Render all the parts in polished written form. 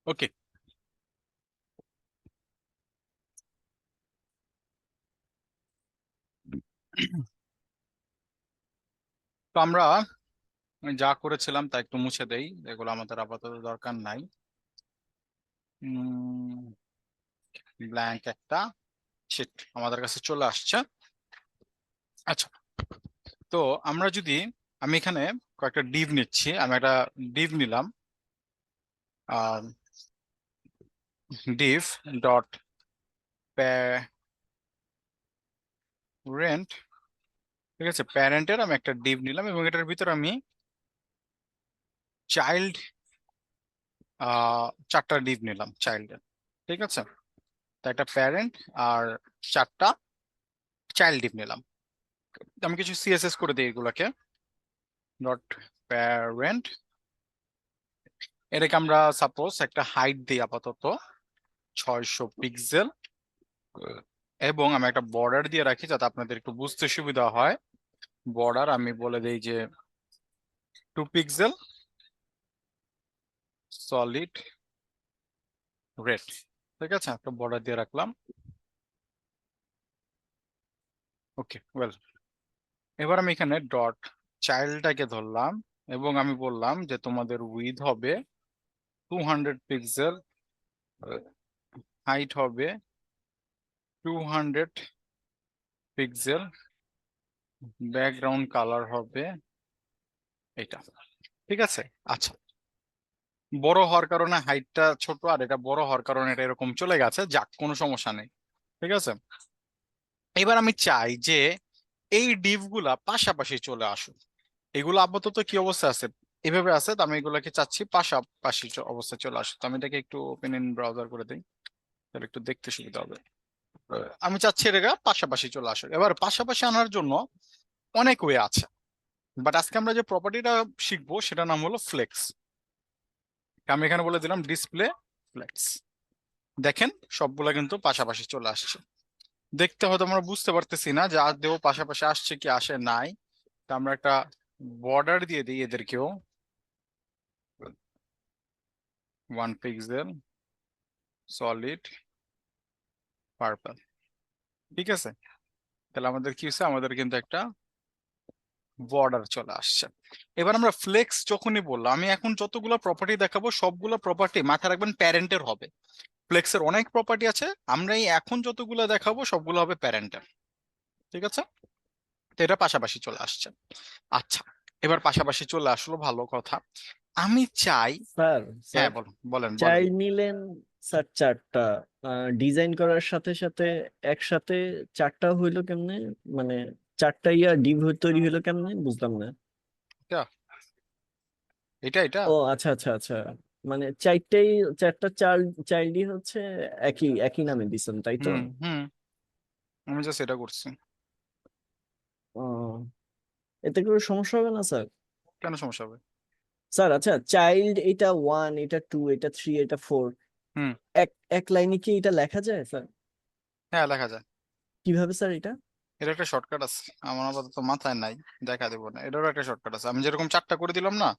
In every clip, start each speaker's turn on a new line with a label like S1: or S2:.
S1: ওকে, তো আমরা যা করেছিলাম তা একটু মুছে দেই, এগুলো আমাদের আপাতত দরকার নাই। ব্ল্যাঙ্ক একটা শিট আমাদের কাছে চলে আসছে। আচ্ছা, তো আমরা যদি, আমি এখানে কয়েকটা ডিভ নিচ্ছি, আমি একটা ডিভ নিলাম, ডিভ ডট প্যারেন্ট। ঠিক আছে, প্যারেন্টের আমি একটা ডিভ নিলাম এবং এটার ভিতর আমি চাইল্ড চারটা ডিভ নিলাম চাইল্ডের। ঠিক আছে, তো একটা প্যারেন্ট আর চারটা চাইল্ড ডিভ নিলাম। আমি কিছু সিএসএস করে দিই এগুলাকে। ডট প্যারেন্ট, এটাকে আমরা সাপোজ একটা হাইট দিই আপাতত 600 পিক্সেল, এবং আমি একটা বর্ডার দিয়ে রাখি যাতে আপনাদের একটু বুঝতে সুবিধা হয়। বর্ডার আমি বলে দিই যে 2 পিক্সেল সলিড রেড। ঠিক আছে, একটা বর্ডার দিয়ে রাখলাম। ওকে, ওয়েল, এবার আমি এখানে ডট চাইল্ডটাকে ধরলাম এবং আমি বললাম যে তোমাদের উইথ হবে 200 পিক্সেল, হাইট হবে 200 পিক্সেল, ব্যাকগ্রাউন্ড কালার হবে এটা। ঠিক আছে, আচ্ছা, বড় হওয়ার কারণে হাইটটা ছোট আর এটা বড় হওয়ার কারণে এটা এরকম চলে গেছে, যাক কোনো সমস্যা নেই। ঠিক আছে, এবার আমি চাই যে এই ডিভ গুলা পাশাপাশি চলে আসুক। এগুলো আপাতত কি অবস্থা আছে, এভাবে আছে, তো আমি এগুলাকে চাচ্ছি পাশাপাশি অবস্থায় চলে আসুক। তো আমি এটাকে একটু ওপেন ইন ব্রাউজার করে দিই, তাহলে একটু দেখতে সুবিধা হবে। আমি চাচ্ছি এটা পাশাপাশি চলে আসুক। এবার পাশাপাশি আনার জন্য অনেক ওয়ে আছে, বাট আজকে আমরা যে প্রপার্টিটা শিখবো সেটার নাম হলো ফ্লেক্স। আমি এখানে বলে দিলাম ডিসপ্লে ফ্লেক্স। দেখেন সবগুলা কিন্তু পাশাপাশি চলে আসছে। দেখতে হয়তো আমরা বুঝতে পারতেছি না যে আদৌ পাশাপাশি আসছে কি আসে নাই। তা আমরা একটা বর্ডার দিয়ে দিই এদেরকেও, 1 পিক্সেল সলিড পার্পল। ঠিক আছে, তাহলে আমাদের কি হচ্ছে, আমাদের কিন্তু একটা বর্ডার চলে আসছে। এবার আমরা ফ্লেক্স যখনই বললাম, আমি এখন যতগুলো প্রপার্টি দেখাবো সবগুলো প্রপার্টি মাথায় রাখবেন প্যারেন্টের হবে। ফ্লেক্সের অনেক প্রপার্টি আছে, আমরা এই এখন যতগুলো দেখাবো সবগুলো হবে প্যারেন্টের। ঠিক আছে, তো এটা পাশাপাশি চলে আসছে। আচ্ছা, এবার পাশাপাশি চলে আসলো, ভালো কথা। আমি চাই,
S2: স্যার
S1: হ্যাঁ
S2: স্যার
S1: বলুন, বলেন বলেন।
S2: চাইল্ড নিলেন স্যার চারটা, ডিজাইন করার সাথে সাথে একসাথে চারটা হইলো কেমনে? মানে চারটা ডিভ তৈরি হইলো কেমনে বুঝলাম না।
S1: এটা এটা এটা
S2: ও আচ্ছা আচ্ছা আচ্ছা, মানে চারটাই, চারটা চাইল্ড চাইল্ডই হচ্ছে একই একই নামে দিছেন তাই তো?
S1: হুম হুম, আমি জাস্ট এটা করছি।
S2: ও, এতে করে সমস্যা হবে না স্যার?
S1: কেন সমস্যা হবে?
S2: স্যার আচ্ছা, চাইল্ড এটা ওয়ান, এটা টু, এটা থ্রি, এটা ফোর,
S1: হুম,
S2: এক এক লাইনে কি এটা লেখা যায় স্যার?
S1: হ্যাঁ লেখা যায়।
S2: কিভাবে স্যার এটা?
S1: এটা একটা শর্টকাট আছে, আমার আপাতত মাথায় নাই, দেখা দেবো না। এটারও একটা শর্টকাট আছে, আমি যেরকম চারটা করে দিলাম না,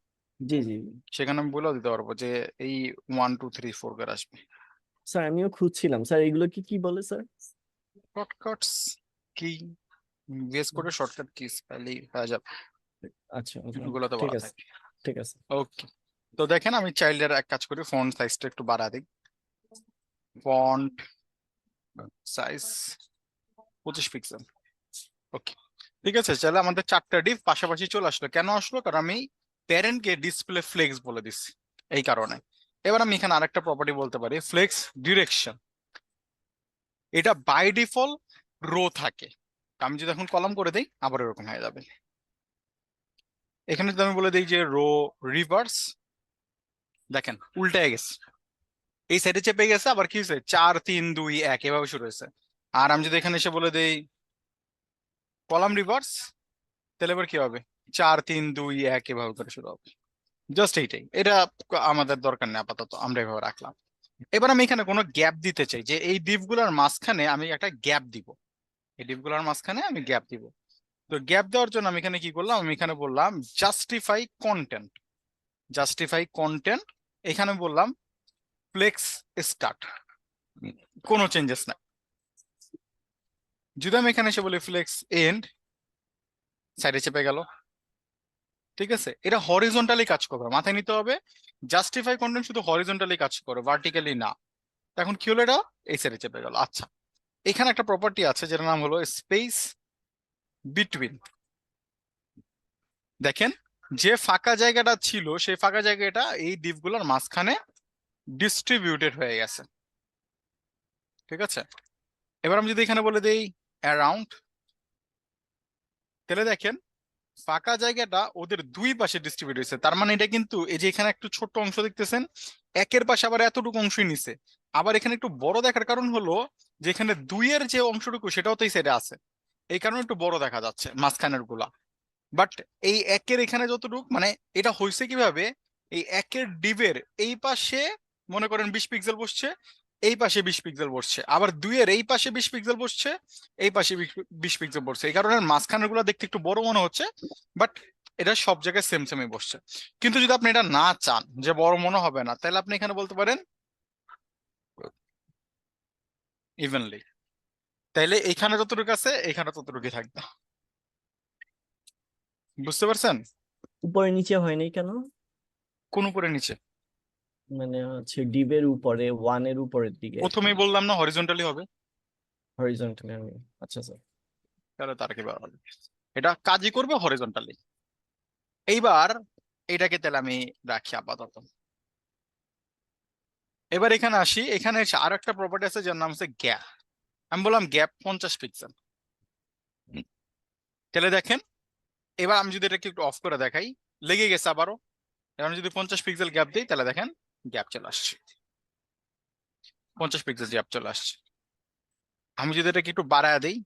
S2: জি জি।
S1: সেখানে আমি বলেও দিতে পারবো যে এই 1 2 3 4 করে আসবে।
S2: স্যার আমিও খুঁজছিলাম স্যার, এগুলো কি কি বলে স্যার?
S1: শর্টকাটস কি, ভিএস কোডের শর্টকাট কি তাহলেই হয়ে যাবে,
S2: আচ্ছা আচ্ছা,
S1: ওগুলোতে
S2: ঠিক
S1: বলা
S2: আছে
S1: থাকে।
S2: ঠিক আছে।
S1: ওকে, তো দেখেন আমি চাইল্ডের এক কাজ করি, ফন্ট সাইজটা একটু বাড়া দিই। Font size 25 pixel. ওকে, ঠিক আছে, তাহলে আমাদের চারটা ডিভ পাশাপাশি চলে আসলো। কেন আসলো? কারণ আমি প্যারেন্টকে ডিসপ্লে ফ্লেক্স বলে দিচ্ছি, এই কারণে। এবার আমি এখানে আরেকটা প্রপার্টি বলতে পারি, ফ্লেক্স ডিরেকশন। এটা বাই ডিফল্ট রো থাকে, আমি যদি এখন কলাম করে দিই আবার এরকম হয়ে যাবে। এখানে যদি আমি বলে দিই যে রো রিভার্স, দেখেন উল্টে গেছে, এই সাইডে চেপে গেছে, আবার কি হয়েছে 4 3 2 1 এভাবে শুরু হয়েছে। আর আমি যদি এখানে এসে বলে দিই কলাম রিভার্স, তাহলে এবার কি হবে, 4 3 2 1 এভাবে করে শুরু হবে। জাস্ট এইটাই, এটা আমাদের দরকার নেই, আপাতত আমরা এভাবে রাখলাম। এবার আমি এখানে কোনো গ্যাপ দিতে চাই, যে এই ডিপগুলোর মাঝখানে আমি একটা গ্যাপ দিব, এই ডিপগুলোর মাঝখানে আমি গ্যাপ দিব। তো গ্যাপ দেওয়ার জন্য আমি এখানে কি করলাম, আমি এখানে বললাম জাস্টিফাই কন্টেন্ট। জাস্টিফাই কন্টেন্ট, এখানে বললাম ফ্লেক্স স্টার্ট, কোনো চেঞ্জেস নাই। যদি আমি এখানে এসে বলি ফ্লেক্স এন্ড, সাইডে চেপে গেল। ঠিক আছে, এটা হরিজন্টালি কাজ করবে, মাথায় নিতে হবে। জাস্টিফাই কন্টেন্ট শুধু হরিজন্টালি কাজ করে, ভার্টিক্যালি না। এখন কি হলো, এটা এই সাইডে চেপে গেল। আচ্ছা, এখানে একটা প্রপার্টি আছে যেটার নাম হলো স্পেস বিটুইন। দেখেন, যে ফাঁকা জায়গাটা ছিল সেই ফাঁকা জায়গাটা এই ডিপগুলোর মাঝখানে ডিস্ট্রিবিউটেড হয়ে গেছে। ঠিক আছে, এবার আমি যদি এখানে বলে দেই অ্যারাউন্ড, তাহলে দেখেন ফাঁকা জায়গাটা ওদের দুই পাশে ডিস্ট্রিবিউট হয়েছে। তার মানে এটা কিন্তু এই যে এখানে একটু ছোট্ট অংশ দেখতেছেন, একের পাশে আবার এতটুকু অংশই নিছে। আবার এখানে একটু বড় দেখার কারণ হলো যে এখানে দুইয়ের যে অংশটুকু সেটাও তো এই সাইডে আছে, এই কারণে একটু বড় দেখা যাচ্ছে মাঝখানের গুলা। বাট এই একের এখানে যতটুকু, মানে এটা হয়েছে কিভাবে, এই একের ডিভের এই পাশে মনে করেন 20 পিক্সেল বসছে, এই পাশে 20 পিক্সেল বসছে, আবার দুইয়ের এই পাশে 20 পিক্সেল বসছে, এই পাশে 20 পিক্সেল বসছে। এই কারণে মাঝখানের গুলো দেখতে একটু বড় মনে হচ্ছে, বাট এটা সব জায়গায় সেম সেমই বসছে। কিন্তু যদি আপনি এটা না চান যে বড় মনে হবে না, তাহলে আপনি এখানে বলতে পারেন ইভেনলি, তাইলে এইখানে যতটুকু আছে এইখানে ততটুকুই থাকবে। বুঝতে পারছেন?
S2: উপরে নিচে হয় নাই কেন?
S1: কোন উপরে নিচে?
S2: মানে হচ্ছে ডিবের উপরে, ওয়ানের উপরের দিকে আর কি,
S1: প্রথমেই বললাম না হরিজন্টালি হবে।
S2: হরিজন্টালি। আমি আচ্ছা স্যার।
S1: তাহলে তার কি ব্যাপার হবে? এটা কাজই করবে হরিজন্টালি। এইবার এটাকে তাহলে আমি রাখি আপাতত। এবার এখানে আসি, এখানে এসে আরো একটা প্রপার্টি আছে যার নাম হচ্ছে গ্যাপ। আমি বললাম গ্যাপ 50 পিক্সেল। তাহলে দেখেন, এবার আমি যদি এটাকে একটু অফ করে দেখাই, লেগে গেছে আবারও। এবার আমি যদি 50 পিক্সেল গ্যাপ দিই, তাহলে দেখেন গ্যাপ চলে আসছে, 50 পিক্সেল গ্যাপ চলে আসছে। আমি যদি এটাকে একটু বাড়ায় দিই,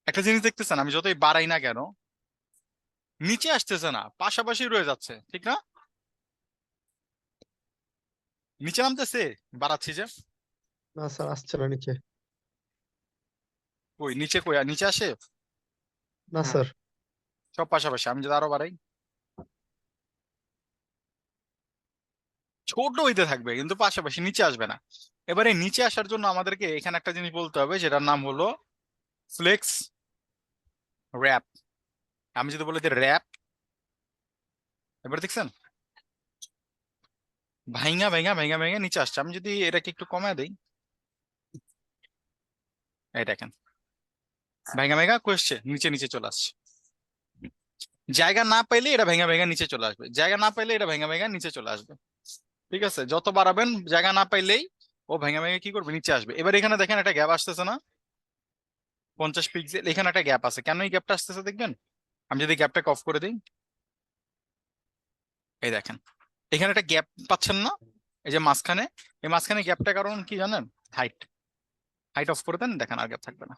S1: একটা জিনিস দেখতেছেন, আমি যতই বাড়াই না কেন নিচে আসতেছে না, পাশাপাশি রয়ে যাচ্ছে, ঠিক না? নিচে নামতেছে, বাড়াচ্ছি যে।
S3: না স্যার, আসছে না নিচে।
S1: কই নিচে, কই নিচে আসে?
S3: না স্যার।
S1: সব পাশাপাশি। আমি যদি আরো বাড়াই, ছোট হইতে থাকবে কিন্তু পাশাপাশি, নিচে আসবে না। এবারে নিচে আসার জন্য আমাদেরকে এখানে একটা জিনিস বলতে হবে যেটার নাম হলো ফ্লেক্স র্যাপ। আমি যদি বলি যে র্যাপ, এবার দেখছেন ভাইঙা ভাইঙা ভাইঙা ভাইঙা নিচে আসছে। আমি যদি এটাকে একটু কমায় দেই, এই দেখেন ভাইঙা ভাইঙা কোয়েশ্চে নিচে নিচে চলে আসছে। জায়গা না পাইলে এটা ভেঙা ভেঙা নিচে চলে আসবে, জায়গা না পাইলে এটা ভেঙা ভেঙা নিচে চলে আসবে। ঠিক আছে, যত বাড়াবেন জায়গা না পাইলেই ও ভেঙে ভেঙে কি করবে, নিচে আসবে। এবার এখানে দেখেন একটা গ্যাপ আসতেছে না, 50 পিক্সেল, এখানে একটা গ্যাপ আছে। কেন এই গ্যাপটা আসতেছে দেখবেন, আমি যদি গ্যাপটাকে অফ করে দিই, এই দেখেন এখানে একটা গ্যাপ পাচ্ছেন না, এই যে মাঝখানে, এই মাঝখানে গ্যাপটার কারণ কি জানেন? হাইট। হাইট অফ করে দেন, দেখেন আর গ্যাপ থাকবে না।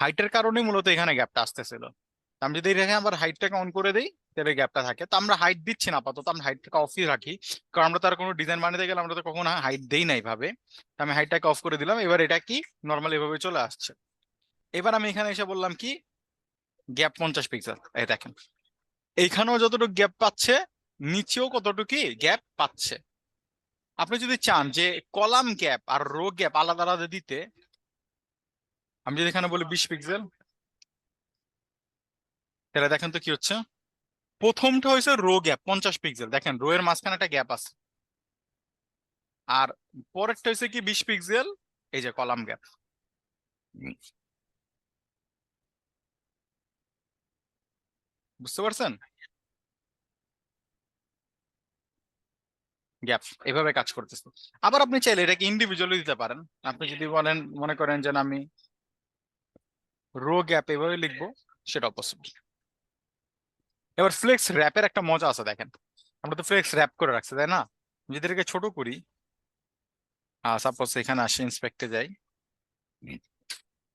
S1: হাইটের কারণেই মূলত এখানে গ্যাপটা আসতেছিল। আমি যদি এখানে আবার হাইটটাকে অন করে দিই, তাহলে গ্যাপটা থাকে। তো আমরা হাইট দিচ্ছি না আপাতত, আমরা হাইটটাকে অফই রাখি, কারণ আমরা তার কোনো ডিজাইন বানাতে গেলে আমরা তো কখনো হাইট দেই না এইভাবে। তো আমি হাইটটাকে অফ করে দিলাম। এবার এটা কি নর্মাল এভাবে চলে আসছে। এবার আমি এখানে এসে বললাম কি গ্যাপ 50 পিক্সেল, এই দেখেন এইখানেও যতটুকু গ্যাপ পাচ্ছে, নিচেও কতটুকু গ্যাপ পাচ্ছে। আপনি যদি চান যে কলাম গ্যাপ আর রো গ্যাপ আলাদা আলাদা দিতে, আমি যদি এখানে বলি 20 পিক্সেল, তাহলে দেখেন তো কি হচ্ছে। প্রথমটা হয়েছে রো গ্যাপ 50 পিক্সেল, দেখেন রো এর মাঝখানে একটা গ্যাপ আছে। আর পরেরটা হয়েছে কি 20 পিক্সেল, এই যে কলাম গ্যাপ। বুঝতে পারছেন? গ্যাপ এভাবে কাজ করতেছে। আবার আপনি চাইলে এটাকে ইন্ডিভিজুয়ালি দিতে পারেন। আপনি যদি বলেন, মনে করেন যে না, আমি রো গ্যাপ এভাবে লিখবো, সেটাও পসিবল। এবার ফ্লেক্স র্যাপের একটা মজা আছে, দেখেন আমরা তো ফ্লেক্স র্যাপ করে রাখছি তাই না? যদি এটাকে ছোট করি, সাপোজ এখানে আসে ইন্সপেক্টে যাই,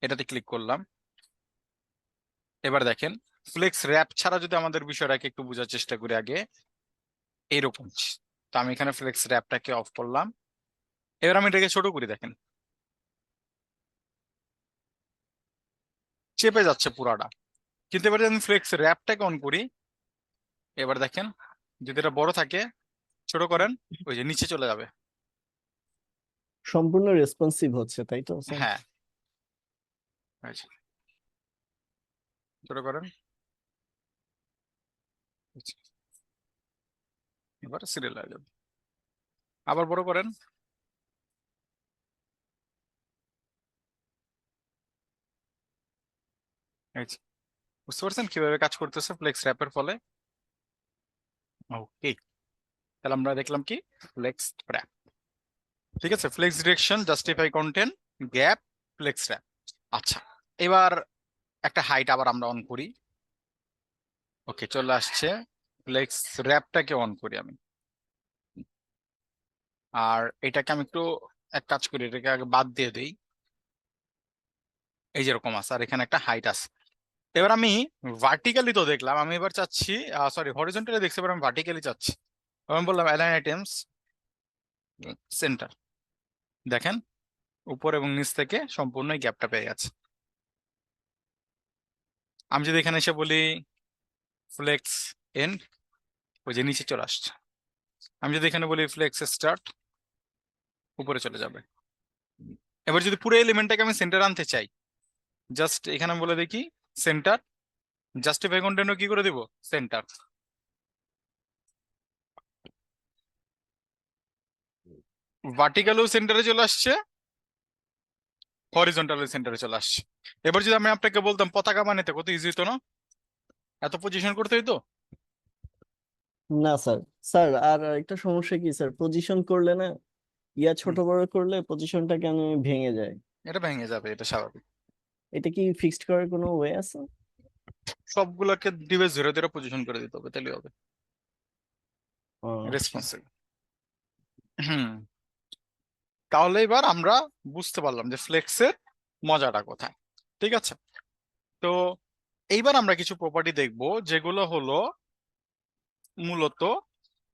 S1: এটাতে ক্লিক করলাম। এবার দেখেন ফ্লেক্স র্যাপ ছাড়া যদি আমাদের বিষয়টাকে একটু বোঝার চেষ্টা করি আগে, এইরকম। তো আমি এখানে ফ্লেক্স র্যাপটাকে অফ করলাম। এবার আমি এটাকে ছোট করি, দেখেন চেপে যাচ্ছে পুরাটা। কিন্তু এবার যদি আমি ফ্লেক্স র্যাপটাকে অন করি, এবার দেখেন যদি এটা বড় থাকে ছোট করেন, ওই যে নিচে চলে যাবে।
S2: সম্পূর্ণ রেসপন্সিভ হচ্ছে তাই তো স্যার?
S1: হ্যাঁ, এই যে, ছোট করেন, এই যে, এবার সিরিয়াল হয়ে যাবে। আবার বড় করেন, এই যে, বুঝতে পারছেন কিভাবে কাজ করতেছে ফ্লেক্স র্যাপের ফলে? ওকে, তাহলে আমরা দেখলাম কি ফ্লেক্স র্যাপ। ঠিক আছে, flex direction, justify content, gap, flex wrap. আচ্ছা, এবার একটা হাইট আবার আমরা অন করি। ওকে, চলে আসছে। ফ্লেক্স র্যাপটাকে অন করি আমি, আর এটাকে আমি একটু এক কাজ করি, এটাকে আগে বাদ দিয়ে দিই। এই যেরকম আছে, আর এখানে একটা হাইট আছে। এবার আমি ভার্টিক্যালি তো দেখলাম, আমি এবার চাচ্ছি, সরি হরিজন্টালি দেখছি, এবার আমি ভার্টিক্যালি চাচ্ছি। আমি বললাম অ্যালাইন আইটেমস সেন্টার, দেখেন উপর এবং নিচ থেকে সম্পূর্ণ এই গ্যাপটা পেয়ে গেছে। আমি যদি এখানে এসে বলি ফ্লেক্স এন্ড, ওই যে নিচে চলে আসছে। আমি যদি এখানে বলি ফ্লেক্স স্টার্ট, উপরে চলে যাবে। এবার যদি পুরো এলিমেন্টটাকে আমি সেন্টার আনতে চাই, জাস্ট এখানে আমি বলে দেখি সেন্টার, জাস্টিফাই কন্টেন্টও কি করে দিব সেন্টার। ভার্টিক্যালও সেন্টারে চলে আসছে, হরিজন্টাল সেন্টারে চলে আসছে। এবার যদি আমি আপনাকে বলতাম পতাকা বানাতে, কত ইজি হতো না? এত পজিশন করতে হইতো?
S2: না স্যার। স্যার আর একটা সমস্যা কি স্যার, পজিশন করলে না ইয়া
S1: হুম,
S2: ছোট বড় করলে পজিশনটা কেন ভেঙে যায়?
S1: এটা ভেঙে যাবে, এটা স্বাভাবিক।
S2: এটা কি ফিক্সড করার কোনো ওয়ে আছে?
S1: সবগুলোকে ডিভাইস ধরে ধরে পজিশন করে দিতে হবে, তাহলে হবে
S2: ও আচ্ছা।
S1: রেসপন্সিভ। হুম, তাহলে এবার আমরা বুঝতে পারলাম যে ফ্লেক্সের মজাটা কোথায়। ঠিক আছে, তো এইবার আমরা কিছু প্রপার্টি দেখব যেগুলো হলো মূলত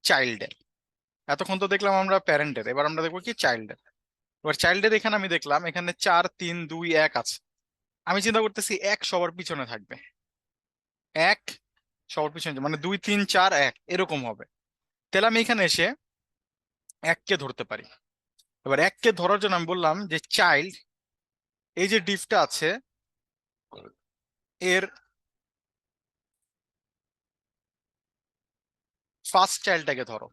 S1: চাইল্ডের। এতক্ষণ তো দেখলাম আমরা প্যারেন্টের, এবার আমরা দেখবো কি চাইল্ডের। এবার চাইল্ডের এখানে আমি দেখলাম এখানে 4 3 2 1 আছে। আমি চিন্তা করতেছি এক সবার পিছনে থাকবে, এক সবার পিছনে মানে 2 3 4 1 এরকম হবে। তাহলে আমি এখানে এসে এককে ধরতে পারি। এবার এককে ধরার জন্য আমি বললাম যে চাইল্ড, এই যে ডিফটা আছে এর ফার্স্ট চাইল্ডটাকে ধরো।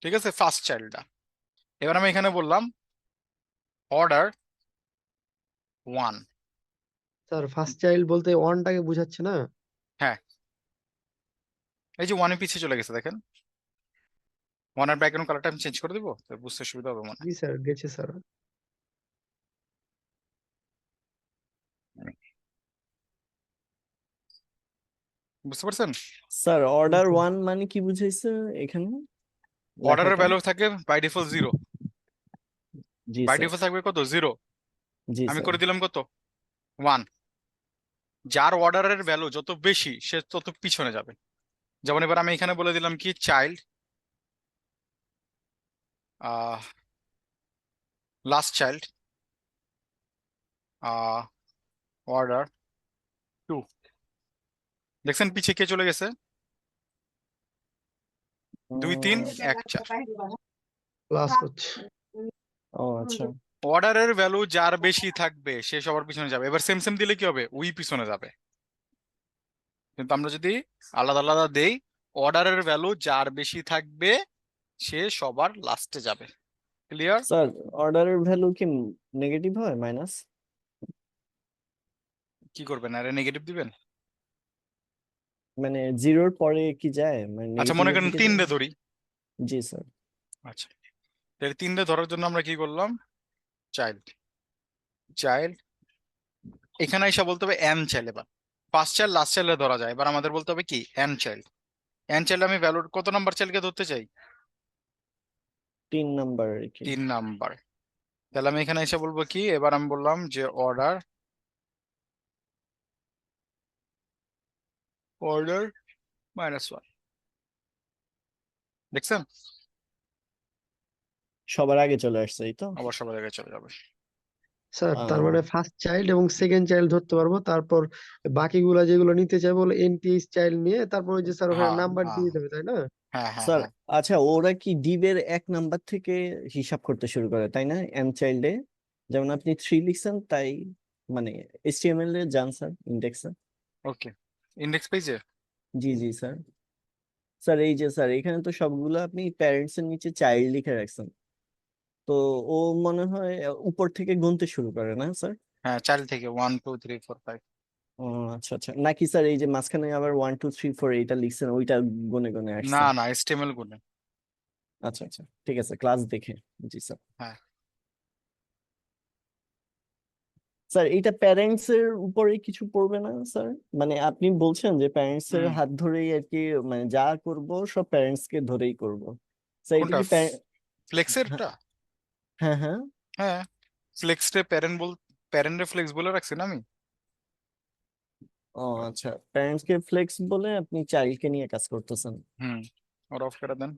S1: ঠিক আছে, ফার্স্ট চাইল্ডটা। এবার আমি এখানে বললাম অর্ডার 1।
S3: স্যার ফার্স্ট চাইল্ড বলতে ওয়ানটাকে বোঝাচ্ছে না?
S1: হ্যাঁ, এই যে ওয়ানের পিছিয়ে চলে গেছে দেখেন, ওয়ানের ব্যাকগ্রাউন্ড কালারটা আমি চেঞ্জ করে দিব, তো বুঝতে সুবিধা হবে মনে
S3: জি স্যার, গেছে স্যার।
S1: হয়। বুঝতে পারছেন?
S2: স্যার
S3: জি
S2: অর্ডার
S3: স্যার।
S2: ওয়ান মানে কি বুঝাইছে এখানে
S1: অর্ডারের
S2: লেখাটা?
S1: ভ্যালু থাকে বাই ডিফল্ট 0।
S2: জি
S1: বাই
S2: স্যার।
S1: ডিফল্ট থাকবে কত? 0।
S2: জি
S1: আমি
S2: স্যার।
S1: করে দিলাম কত? 1। যার অর্ডারের ভ্যালু যত বেশি সে তত পিছনে যাবে। যেমন এবার আমি এখানে বলে দিলাম কি চাইল্ড লাস্ট চাইল্ড অর্ডার 2। দেখছেন পিছিয়ে কে চলে গেছে? 2 3 1 4।
S3: ক্লাস হচ্ছে।
S2: ও আচ্ছা।
S1: অর্ডারের ভ্যালু যার বেশি থাকবে সে সবার পিছনে যাবে। এবার সেম সেম দিলে কি হবে? ওই পিছনে যাবে। কিন্তু আমরা যদি আলাদা আলাদা দেই, অর্ডারের ভ্যালু যার বেশি থাকবে সে সবার লাস্টে যাবে। ক্লিয়ার?
S2: স্যার অর্ডারের ভ্যালু কি নেগেটিভ হয়, মাইনাস?
S1: কি করবেন, আরে নেগেটিভ দিবেন?
S2: মানে জিরোর পরে কি যায়, মানে
S1: আচ্ছা, মনে
S2: নেগেটিভের
S1: করেন
S2: দিকে যায়?
S1: 3 ধরি।
S2: জি স্যার।
S1: আচ্ছা, তাহলে 3 ধরার জন্য আমরা কি করলাম? চাইল্ড চাইল্ড এখানে এসে বলতে হবে এন চাইল্ড। এবার ফার্স্ট চাইল্ড লাস্ট চাইল্ডে ধরা যায়, এবার আমাদের বলতে হবে কি এন চাইল্ড। এন চাইল্ড আমি ভ্যালুর কত নাম্বার চাইল্ডকে ধরতে চাই?
S2: 3 নাম্বার আর কি।
S1: 3 নাম্বার। তাহলে আমি এখানে এসে বলবো কি, এবার আমি বললাম যে অর্ডার অর্ডার -1। দেখছেন?
S2: সবার আগে চলে আসছে এই তো।
S1: আবার সবার আগে চলে যাবে।
S3: স্যার তার
S2: আহ,
S3: মানে ফার্স্ট চাইল্ড এবং সেকেন্ড চাইল্ড ধরতে পারবো, তারপর বাকিগুলা যেগুলো নিতে চাইবো বলে এনটিএইচ চাইল্ড নিয়ে তারপর ওই যে স্যার ওখানে
S1: হ্যাঁ
S3: নাম্বার
S1: হ্যাঁ
S3: দিয়ে দেবে, তাই না?
S1: হ্যাঁ হ্যাঁ
S2: স্যার
S1: হ্যাঁ
S2: আচ্ছা, ওরা কি ডিবের 1 নাম্বার থেকে হিসাব করতে শুরু করে তাই না? এম চাইল্ডে যেমন আপনি 3 লিখছেন, তাই মানে এইচটিএমএল এ যান স্যার, ইন্ডেক্সে।
S1: ওকে, ইন্ডেক্স পেজে
S2: জি জি স্যার। স্যার এই যে স্যার, এখানে তো সবগুলো আপনি প্যারেন্টস এর নিচে চাইল্ড লিখে রাখছেন, তো ও মনে হয় উপর থেকে গুনতে শুরু করে না স্যার?
S1: হ্যাঁ, চাইল্ড থেকে 1 2 3 4 5।
S2: ও আচ্ছা আচ্ছা, নাকি স্যার এই যে মাঝখানে আবার 1 2 3 4 এইটা লিখছেন, ওইটা গুনে গুনে
S1: না
S2: আসছে?
S1: না, HTML গুনে।
S2: আচ্ছা আচ্ছা, ঠিক আছে, ক্লাস দেখে। জি স্যার।
S1: হ্যাঁ
S2: স্যার এইটা প্যারেন্টস এর উপরে কিছু পড়বে না স্যার? মানে আপনি বলছেন যে প্যারেন্টস এর
S1: হুম।
S2: হাত ধরেই আর কি, মানে যা করব সব প্যারেন্টস কে ধরেই করব, স্যার এটা
S1: কোনটা,
S2: কি
S1: ফ্লেক্সেরটা?
S2: হ্যাঁ হ্যাঁ।
S1: হ্যাঁ, ফ্লেক্সে প্যারেন্টে ফ্লেক্স বলে রাখছি না আমি।
S2: ও আচ্ছা, প্যারেন্টস কে ফ্লেক্স বলে আপনি চাইল্ড কে নিয়ে কাজ করতেছেন।
S1: হুম, ওরা অফ করে দেন,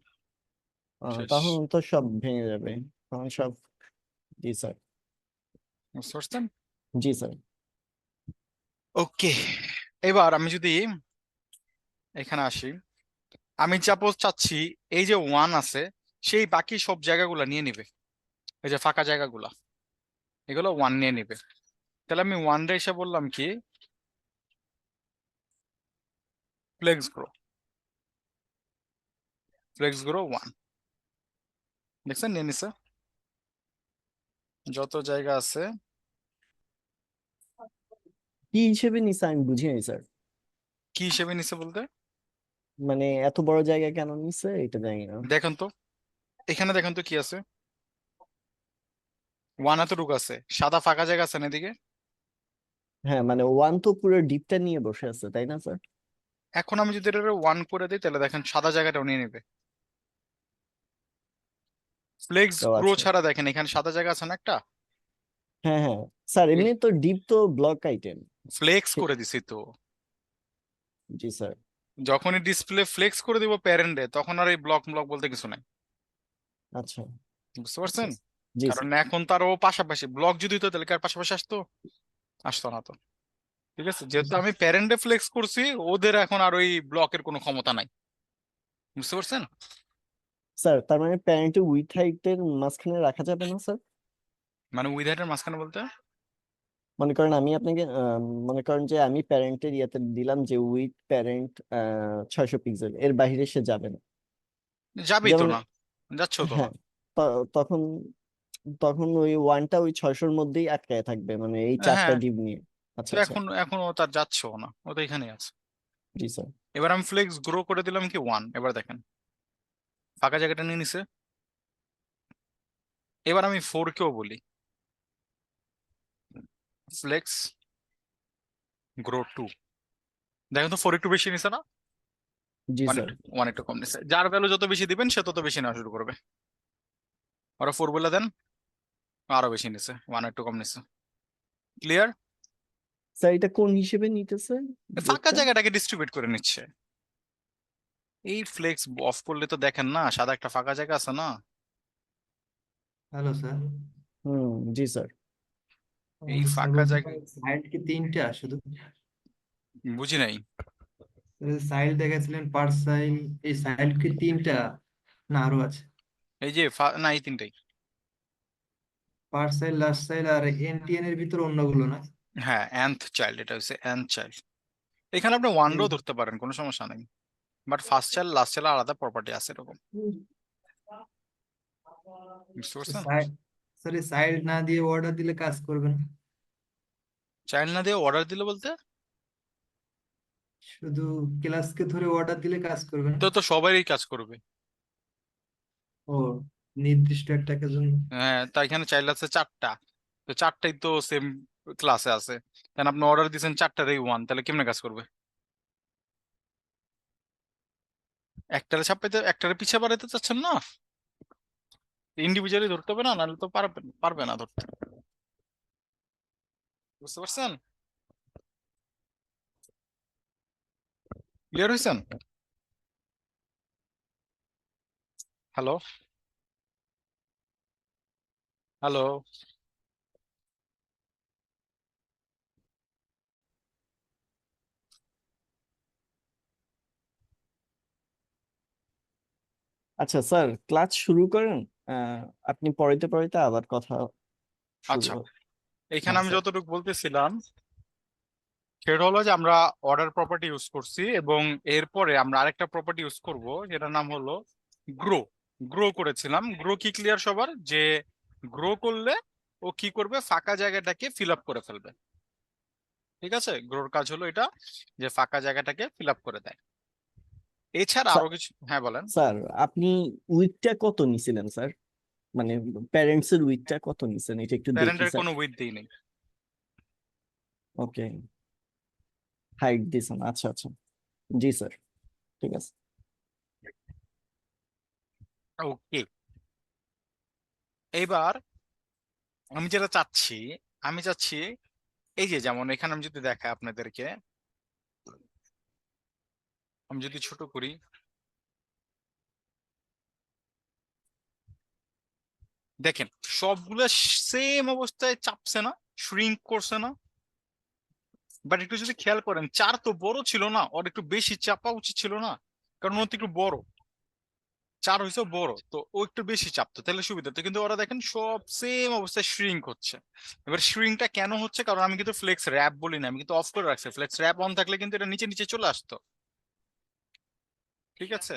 S1: শেষ।
S2: তখন তো সব ভেঙে যাবে, তখন সব। জি স্যার।
S1: বুঝতে পারছেন?
S2: জি স্যার।
S1: ওকে, এবার আমি যদি এখানে আসি, আমি সাপোজ চাচ্ছি এই যে ওয়ান আছে, সেই বাকি সব জায়গাগুলো নিয়ে নিবে, এই যে ফাঁকা জায়গাগুলা, এগুলো ওয়ান নিয়ে নিবে। তাহলে আমি ওয়ান রে এসে বললাম কি, flex grow, flex grow one. দেখছেন, নিয়ে নিছে যত জায়গা আছে।
S2: কি হিসেবে নিছে আমি বুঝিনি স্যার।
S1: কি হিসেবে নিছে বলতে,
S2: মানে এত বড় জায়গা কেন নিছে এটা জানি না।
S1: দেখেন তো, এখানে দেখেন তো কি আছে, ওয়ান এতটুকু আছে, সাদা ফাঁকা জায়গা আছে না এদিকে।
S2: হ্যাঁ মানে ওয়ান তো পুরো ডিপটা নিয়ে বসে আছে তাই না স্যার?
S1: এখন আমি যদি এটা ওয়ান করে দিই, তাহলে দেখেন সাদা জায়গাটাও নিয়ে নেবে। ফ্লেক্স
S2: ও
S1: গ্রো
S2: আচ্ছা।
S1: ছাড়া দেখেন এখানে সাদা জায়গা আছে না একটা।
S2: হ্যাঁ হ্যাঁ স্যার, এমনি তো ডিপ তো ব্লক আইটেম।
S1: ফ্লেক্স করে দিছি তো,
S2: জি স্যার।
S1: যখনই ডিসপ্লে ফ্লেক্স করে দিব প্যারেন্টে, তখন আর এই ব্লক ব্লক বলতে কিছু নাই।
S2: আচ্ছা
S1: বুঝতে
S2: আচ্ছা।
S1: পারছেন?
S2: জি
S1: কারণ
S2: স্যার।
S1: এখন তার ও পাশাপাশি ব্লক যদি হতো, তাহলে কি আর পাশাপাশি আসতো? আসতো না তো। ঠিক আছে, যেহেতু আমি প্যারেন্টে ফ্লেক্স করছি, ওদের এখন আর ওই ব্লকের কোনো ক্ষমতা নাই। বুঝতে পারছেন?
S2: স্যার তার মানে প্যারেন্ট উইথ হাইটের মাঝখানে রাখা যাবে না স্যার?
S1: মানে উইদাউটের মাঝখানে বলতে,
S2: মনে করেন আমি আপনাকে মনে করেন যে আমি প্যারেন্টের ইয়াতে দিলাম যে উইথ প্যারেন্ট 600 পিক্সেল, এর বাইরে সে যাবে না।
S1: যাবেই তো
S2: যেমন
S1: না, যাচ্ছেও তো না।
S2: হ্যাঁ, তখন তখন ওই ওয়ানটা ওই 600-র মধ্যেই আটকায় থাকবে, মানে এই চারটা
S1: হ্যাঁ,
S2: ডিপ নিয়ে।
S1: তো
S2: আচ্ছা আচ্ছা।
S1: এখন ও তার যাচ্ছেও না, ও তো এখানেই আছে।
S2: জি স্যার।
S1: এবার আমি ফ্লেক্স গ্রো করে দিলাম কি ওয়ান, এবার দেখেন ফাঁকা জায়গাটা নিয়ে নিছে। এবার আমি ফোর কেও বলি ফ্লেক্স গ্রো টু, দেখেন তো ফোর একটু বেশি নিছে না,
S2: জি স্যার।
S1: ওয়ান একটু কম নিছে। যার ভ্যালু যত বেশি দিবেন সে তত বেশি নেওয়া শুরু করবে। ওরা ফোর বলে দেন, আরো বেশি নিছে, ওয়ান একটু কম নিছে। ক্লিয়ার?
S2: স্যার এটা কোন হিসেবে নিতেছে
S1: ফাঁকা
S2: গ্রোথটা?
S1: জায়গাটাকে ডিস্ট্রিবিউট করে নিচ্ছে। এই ফ্লেক্স অফ করলে তো দেখেন না, সাদা একটা ফাঁকা জায়গা আছে না।
S4: Hello sir.
S2: হুম। জি স্যার।
S1: এই
S4: স্যার
S1: ফাঁকা জায়গা,
S4: বলছিলাম সাইড কি তিনটা শুধু?
S1: বুঝি নাই।
S4: সাইড দেখাচ্ছিলেন পার সাইড, এই সাইড কি তিনটা না আরো আছে?
S1: এই যে না, এই তিনটাই।
S4: পার সাইড, লাস্ট সাইড আর এনটিএন এর ভিতর অন্যগুলো না?
S1: হ্যাঁ, nth চাইল্ড, এটা হচ্ছে nth চাইল্ড। এখানে আপনি ওয়ান
S4: এই
S1: রো ধরতে পারেন, কোনো সমস্যা নেই। But first child last child আলাদা প্রপার্টি আছে এরকম। বুঝতে পারছেন?
S4: সাইড, স্যার এই সাইড না দিয়ে অর্ডার দিলে কাজ করবে না?
S1: চাইল্ড না দিয়ে অর্ডার দিলে বলতে,
S4: শুধু ক্লাসকে ধরে অর্ডার দিলে কাজ করবে না?
S1: তো তো সবারই কাজ করবে।
S4: ও, নির্দিষ্ট একটা জন্য?
S1: হ্যাঁ, তাই এখানে চাইল্ড আছে চারটা, তো চারটাই তো সেম ক্লাসে আছে। কেন আপনি অর্ডার দিয়েছেন চারটারই ওয়ান, তাহলে কেমনে কাজ করবে? একটারে ছাপাইতে, একটারে পিছিয়ে বাড়াইতে চাচ্ছেন না, ইন্ডিভিজুয়ালি ধরতে হবে না, নাহলে তো পারবে পারবে না ধরতে। বুঝতে পারছেন? ক্লিয়ার হয়েছেন? Hello, hello.
S2: আচ্ছা স্যার, ক্লাস শুরু করেন। আহ, আপনি পড়াইতে পড়াইতে আবার কথা শুরু
S1: আচ্ছা,
S2: হবে।
S1: এখানে
S2: হ্যাঁ
S1: আমি
S2: স্যার।
S1: যতটুকু বলতেছিলাম সেটা হলো যে আমরা অর্ডার প্রপার্টি ইউজ করছি এবং এরপরে আমরা আরেকটা প্রপার্টি ইউজ করব, যেটার নাম হলো গ্রো। গ্রো করেছিলাম। গ্রো কি ক্লিয়ার সবার যে গ্রো করলে ও কি করবে, ফাঁকা জায়গাটাকে ফিল আপ করে ফেলবে। ঠিক আছে, গ্রোর কাজ হলো এটা, যে ফাঁকা জায়গাটাকে ফিল আপ করে দেয়। এছাড়া আরো কিছু, হ্যাঁ বলেন।
S2: স্যার আপনি উইথটা কত নিছিলেন স্যার? মানে প্যারেন্টস এর উইথটা কত নিছেন এটা একটু দেখি
S1: প্যারেন্টের
S2: স্যার।
S1: কোনো উইথ দিই নেই।
S2: ওকে, হাইট দিছেন, আচ্ছা আচ্ছা। জি স্যার, ঠিক আছে।
S1: ওকে, এইবার আমি যেটা চাচ্ছি, আমি চাচ্ছি এই যে যেমন এখানে আমি যদি দেখাই আপনাদেরকে, আমি যদি ছোট করি, দেখেন সবগুলো সেম অবস্থায় চাপছে না, শ্রিঙ্ক করছে না। বাট একটু যদি খেয়াল করেন, 4 তো বড় ছিল না, ওর একটু বেশি চাপা উচিত ছিল না, কারণ ও তো একটু বড়। 4 হয়েছে বড়, তো ও একটু বেশি চাপতো তাহলে সুবিধা হতো, কিন্তু ওরা দেখেন সব সেম অবস্থায় শ্রিঙ্ক হচ্ছে। এবার শ্রিঙ্কটা কেন হচ্ছে, কারণ আমি কিন্তু ফ্লেক্স র্যাপ বলি না, আমি কিন্তু অফ করে রাখছি। ফ্লেক্স র্যাপ অন থাকলে কিন্তু এটা নিচে নিচে চলে আসতো। ঠিক আছে,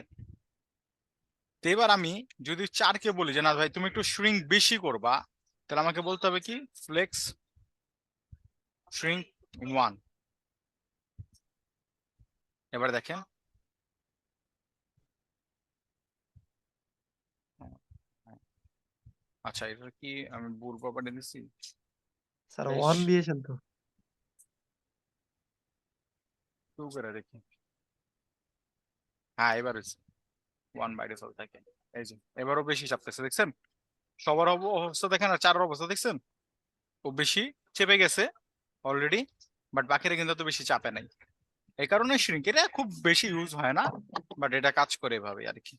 S1: তো এবার আমি যদি 4 কে বলি যে না ভাই তুমি একটু শ্রিঙ্ক বেশি করবা, তাহলে আমাকে বলতে হবে কি, ফ্লেক্স শ্রিঙ্ক 1। এবার দেখেন, আচ্ছা এটা কি আমি ভুল প্রপার্টি দিচ্ছি?
S3: স্যার
S1: বেশ,
S3: ওয়ান দিয়েছেন তো।
S1: 2 করে দেখি। হ্যাঁ এবার হচ্ছে 1 বাই ডিফল্ট থাকে। এই যে এবারও বেশি চাপতেছে, দেখছেন? সবার অবস্থা দেখেন আর 4-এর অবস্থা দেখছেন, ও বেশি চেপে গেছে অলরেডি, বাট বাকিরা কিন্তু এত বেশি চাপে নাই। এই কারণে শ্রিঙ্ক এটা খুব বেশি ইউজ হয় না, বাট এটা কাজ করে এভাবে আর কি।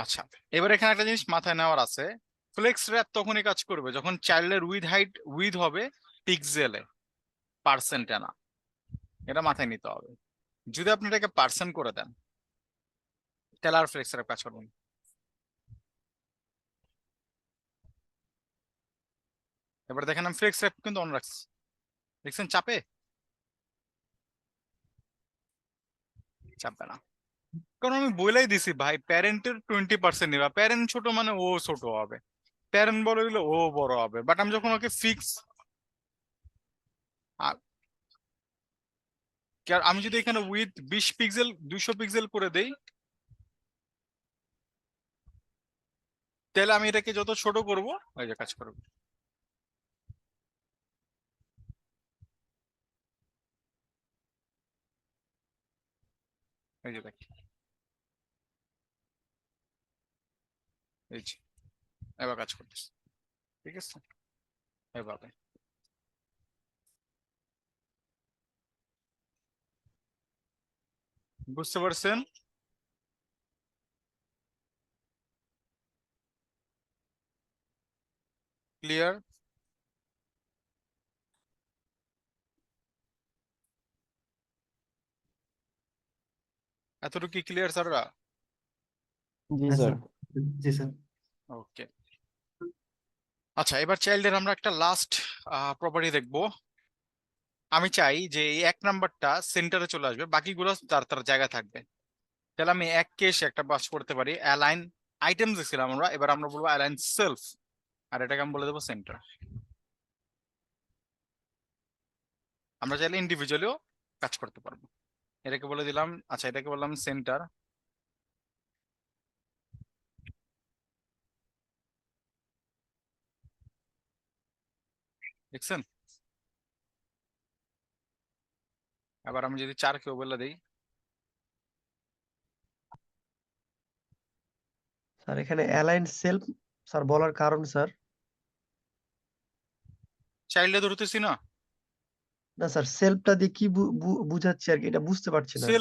S1: আচ্ছা, এবার এখানে একটা জিনিস মাথায় নেওয়ার আছে, ফ্লেক্স র্যাপ তখনই কাজ করবে যখন চাইল্ডের উইথ হাইট উইথ হবে পিক্সেলে, পার্সেন্টে না। এটা মাথায় নিতে হবে। যদি আপনি এটাকে পার্সেন্ট করে দেন, তাহলে আর ফ্লেক্স র্যাপ কাজ করবে না। এবার দেখেন আমি ফ্লেক্স র্যাপ কিন্তু অন রাখছি, দেখছেন চাপে? চাপবে না, কারণ আমি বলেই দিছি ভাই, প্যারেন্টের 20% নিবা। প্যারেন্ট ছোট মানে ও ছোট হবে, প্যারেন্ট বড় হইলে ও বড় হবে। বাট আমি যখন ওকে ফিক্স, আমি যদি এখানে উইথ 20 পিক্সেল 200 পিক্সেল করে দেই, তাহলে আমি এটাকে যত ছোট করব ওই যে কাজ করবে। এই যে দেখ, এই যে এবার কাজ করতেছে। ঠিক আছে, এভাবে। বুঝতে পারছেন? ক্লিয়ার? এতটুকু কি ক্লিয়ার স্যাররা?
S2: জি
S4: হ্যাঁ
S2: স্যার।
S4: স্যার। জি স্যার।
S1: ওকে, আচ্ছা এবার চাইল্ডের আমরা একটা লাস্ট প্রপার্টি দেখবো। আমি চাই যে এই 1 নাম্বারটা সেন্টারে চলে আসবে, বাকিগুলো তার তার জায়গা থাকবে। তাহলে আমি 1 কে এসে একটা বাস করতে পারি, অ্যালাইন আইটেম দেখছিলাম আমরা, এবার আমরা বলবো অ্যালাইন সেলফ, আর এটাকে আমি বলে দেবো সেন্টার। আমরা চাইলে ইন্ডিভিজুয়ালিও কাজ করতে পারবো। এটাকে বলে দিলাম, আচ্ছা এটাকে বললাম সেন্টার। দেখছেন? আবার আমি যদি 4 কেও বলে দিই,
S3: স্যার এখানে অ্যালাইন সেলফ স্যার বলার কারণ স্যার?
S1: চাইল্ডে ধরতেছি না।
S3: না স্যার, সেলফটা দিয়ে কি বুঝাচ্ছে আর কি, এটা বুঝতে পারছি না আর কি।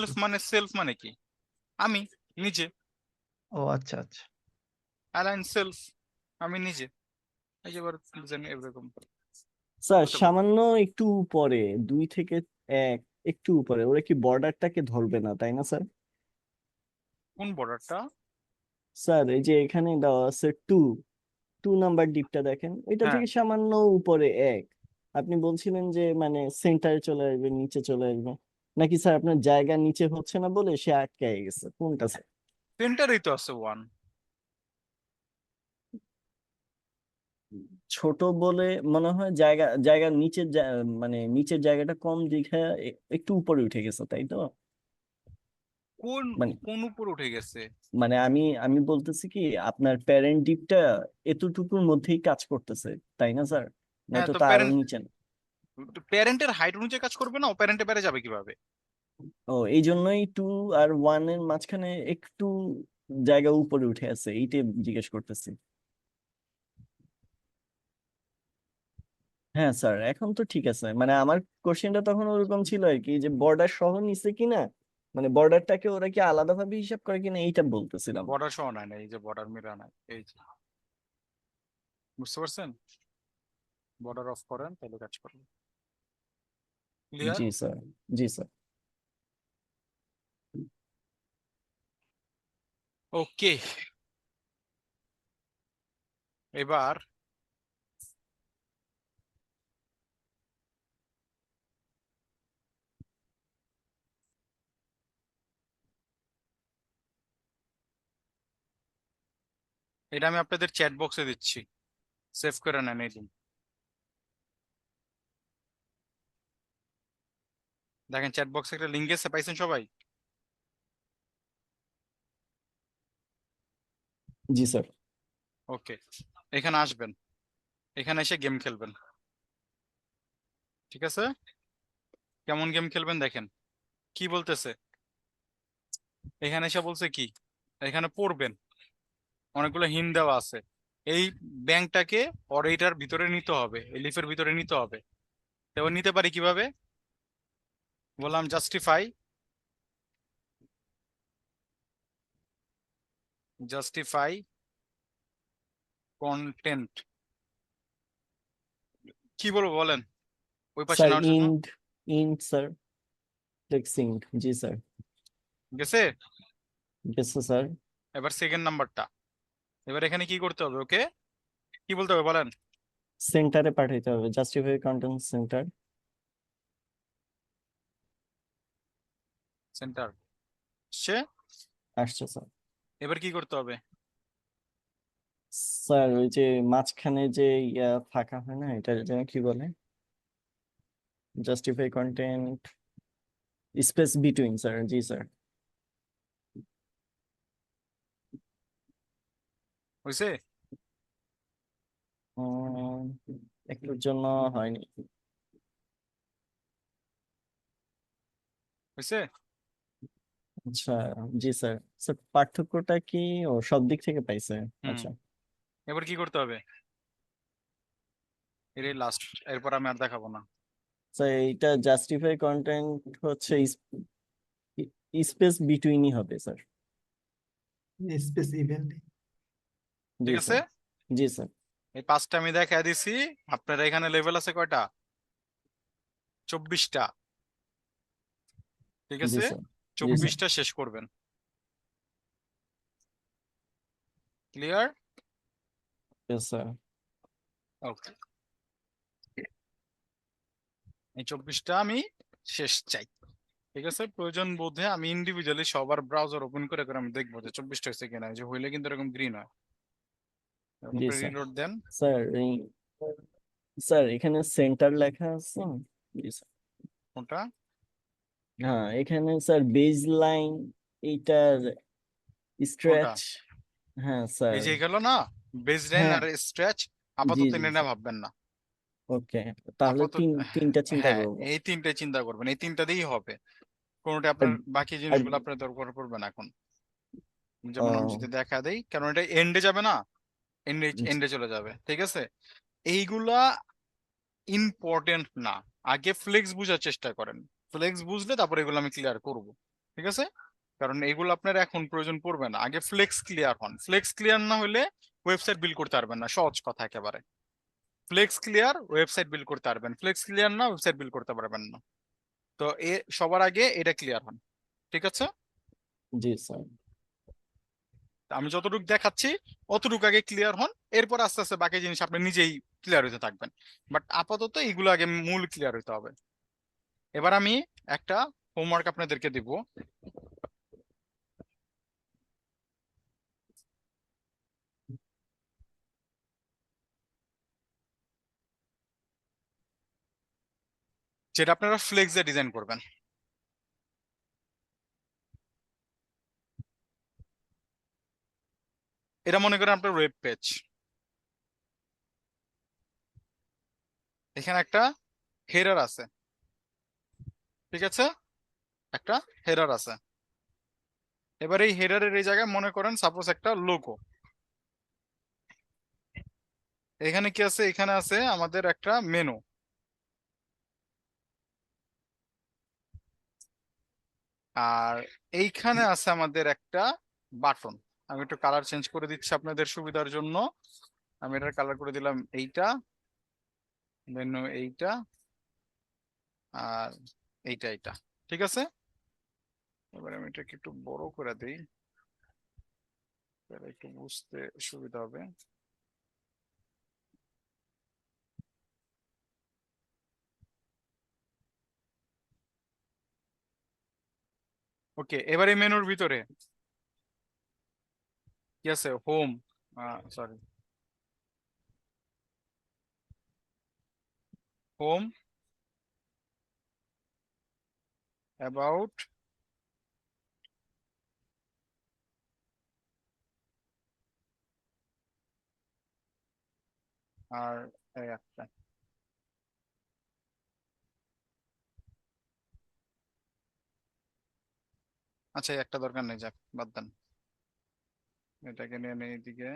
S1: সেলফ মানে কি, আমি নিজে।
S3: ও আচ্ছা আচ্ছা।
S1: অ্যালাইন সেলফ, আমি নিজে। এই যে এবার বুঝেন এরকম
S2: স্যার
S1: হতে পারে।
S2: সামান্য একটু উপরে, 2 থেকে 1 একটু উপরে ওরা কি বর্ডারটাকে ধরবে না, তাই না স্যার?
S1: কোন বর্ডারটা?
S2: স্যার এই যে এখানে দেওয়া আছে 2 নাম্বার ডিপটা দেখেন, এটা
S1: হ্যাঁ,
S2: থেকে সামান্য উপরে 1। আপনি বলছিলেন যে মানে সেন্টারে চলে আসবে, নিচে চলে আসবে, নাকি স্যার আপনার জায়গা নিচে হচ্ছে না বলে সে আটকে গেছে, কোনটা স্যার?
S1: সেন্টারেই তো আছে 1।
S2: ছোট বলে মনে হয় জায়গা জায়গা নিচের মানে নিচের জায়গাটা কম দেখে একটু উপরে উঠে গেছে, তাই তো?
S1: কোন
S2: মানে
S1: কোন উপর উঠে গেছে?
S2: মানে আমি আমি বলতেছি কি, আপনার প্যারেন্ট ডিপটা এতটুকুর মধ্যেই কাজ করতেছে, তাই না স্যার?
S1: হ্যাঁ,
S2: নয়তো
S1: তো
S2: তা আরো
S1: প্যারেন্ট
S2: নিচে না?
S1: প্যারেন্টের হাইট অনুযায়ী কাজ করবে না, ও প্যারেন্টের বাইরে যাবে কিভাবে?
S2: ও, এই জন্যই 2 আর 1 এর মাঝখানে একটু জায়গা উপরে উঠে আছে, এইটাই জিজ্ঞেস করতেছি। হ্যাঁ স্যার, এখন তো ঠিক আছে। মানে আমার কোশ্চেনটা তখন ওরকম ছিল আর কি, যে বর্ডার সহ নিছে কিনা, মানে বর্ডারটাকে ওরা কি আলাদাভাবে হিসাব করে কিনা, এইটা বলতেছিলাম।
S1: বর্ডার সহ নাই না, এই যে বর্ডার মিরা নাই, এই যে, বুঝতে পারছেন? বর্ডার অফ করেন তাহলে কাজ করবে। ক্লিয়ার?
S2: জি স্যার। জি স্যার।
S1: ওকে, এবার এটা আমি আপনাদের চ্যাট বক্সে দিচ্ছি, সেভ করে নেন এই দিন। দেখেন চ্যাট বক্সে একটা লিঙ্ক এসে, পাইছেন সবাই?
S2: জি স্যার।
S1: ওকে, এখানে আসবেন, এখানে এসে গেম খেলবেন, ঠিক আছে? কেমন গেম খেলবেন দেখেন, কি বলতেছে এখানে এসে, বলছে কি এখানে পড়বেন, অনেকগুলো হিন্ট দেওয়া আছে। এই ব্যাংকটাকে ওর এইটার ভিতরে নিতে হবে, এই লিফের ভিতরে নিতে হবে। তো এবার নিতে পারি কিভাবে? বললাম জাস্টিফাই, জাস্টিফাই কন্টেন্ট, কি বলবো বলেন ওই পাশে
S2: স্যার
S1: নেওয়ার জন্য?
S2: End, sir flexing. জি স্যার।
S1: গেছে?
S2: গেছে স্যার।
S1: এবার সেকেন্ড নাম্বারটা, এবার এখানে কি করতে হবে ওকে, কি বলতে হবে বলেন?
S2: সেন্টারে পাঠাইতে হবে, জাস্টিফাই কন্টেন্ট সেন্টার।
S1: সেন্টার সে,
S2: আসছে স্যার।
S1: এবার কি করতে হবে?
S2: স্যার ওই যে মাঝখানে যে ইয়া ফাঁকা হয় না, এটা যেন কি বলে, justify content space between, sir. জি স্যার।
S1: হয়েছে?
S2: উম, একটুর জন্য হয়নি।
S1: হয়েছে?
S2: আচ্ছা। জি স্যার। স্যার পার্থক্যটা কি? ও, সব দিক থেকে পাইছে।
S1: হুম,
S2: আচ্ছা।
S1: এবার কি করতে হবে? এটাই লাস্ট, এরপর আমি আর দেখাবো না।
S2: স্যার এইটা জাস্টিফাই কন্টেন্ট হচ্ছে স্পেস বিটুইনই হবে স্যার।
S4: Space event.
S2: জি
S1: ঠিক আছে,
S2: স্যার। জি স্যার।
S1: এই 5টা আমি দেখা দিছি। আপনার এখানে লেভেল আছে কয়টা? 24টা, ঠিক
S2: জি
S1: আছে?
S2: স্যার। জি স্যার।
S1: 24টা শেষ করবেন। ক্লিয়ার?
S2: Yes sir.
S1: ওকে, এই 24টা আমি শেষ চাই, ঠিক আছে? প্রয়োজন বোধে আমি ইন্ডিভিজুয়ালি সবার ব্রাউজার ওপেন করে করে আমি দেখবো যে 24টা হয়েছে কিনা, যে হইলে কিন্তু এরকম গ্রিন হয়। এরকম
S2: জি
S1: করে
S2: স্যার।
S1: রিলোড দেন।
S2: স্যার স্যার এখানে সেন্টার লেখা আছে। জি স্যার।
S1: কোনটা?
S2: হ্যাঁ, এখানে স্যার বেজ লাইন, এইটার
S1: কোনটা?
S2: স্ট্রেচ। হ্যাঁ স্যার।
S1: এই যে গেল না, বেস লাইন
S2: হ্যাঁ।
S1: আর স্ট্রেচ,
S2: জি
S1: আপাতত
S2: জি
S1: এটা
S2: স্যার।
S1: ভাববেন না।
S2: ওকে, তাহলে
S1: আপাতত,
S2: তিনটা চিন্তা
S1: হ্যাঁ,
S2: করবো।
S1: এই তিনটে চিন্তা করবেন, এই তিনটা দিয়েই হবে। কোনটা
S2: আর
S1: আপনার বাকি
S2: আর
S1: জিনিসগুলো আপনার দরকার পড়বে না এখন। যেমন আমি
S2: ও,
S1: যদি দেখা দেই, কারণ এটা এন্ডে যাবে না, এন্ডে এন্ডে চলে যাবে, ঠিক আছে? এইগুলা ইম্পর্টেন্ট না, আগে ফ্লেক্স বুঝার চেষ্টা করেন। ফ্লেক্স বুঝলে তারপর এগুলো আমি ক্লিয়ার করব, ঠিক আছে? কারণ এগুলো আপনার এখন প্রয়োজন পড়বে না, আগে ফ্লেক্স ক্লিয়ার হন। ফ্লেক্স ক্লিয়ার না হলে ওয়েবসাইট বিল্ড করতে পারবেন না, সহজ কথা একেবারে। ফ্লেক্স ক্লিয়ার, ওয়েবসাইট বিল্ড করতে পারবেন। ফ্লেক্স ক্লিয়ার না, ওয়েবসাইট বিল্ড করতে পারবেন না। তো সবার আগে এটা ক্লিয়ার হন, ঠিক আছে?
S2: জি স্যার।
S1: আমি যতটুকু দেখাচ্ছি অতটুকু আগে ক্লিয়ার হন, এরপর আস্তে আস্তে বাকি জিনিস আপনি নিজেই ক্লিয়ার হতে থাকবেন। বাট আপাতত এইগুলো আগে মূল ক্লিয়ার হতে হবে। এবার আমি একটা হোমওয়ার্ক আপনাদেরকে দিব। যেটা আপনারা ফ্লেক্সে ডিজাইন করবেন। এটা মনে করেন আপনার ওয়েব পেজ, এখানে একটা হেডার আছে, ঠিক আছে, একটা হেডার আছে। এবার এই হেডারের এই জায়গায় মনে করেন সাপোজ একটা লোগো। এখানে কি আছে, এখানে আছে আমাদের একটা মেনু, আর এইখানে আছে আমাদের একটা বাটন। আমি একটু কালার চেঞ্জ করে দিচ্ছি আপনাদের সুবিধার জন্য। আমি এটার কালার করে দিলাম এইটা, মেনু এইটা, আর এইটা এইটা, ঠিক আছে। এবার আমি এটাকে একটু বড় করে দিই, তাহলে একটু বুঝতে সুবিধা হবে। ওকে, এবার এই মেনুর ভিতরে কি আছে, হোম, সরি, হোম, অ্যাবাউট, আর এই একটা। আচ্ছা, এই একটা দরকার নেই, যাক বাদ দেন। এটাকে নিয়ে নেই এদিকে,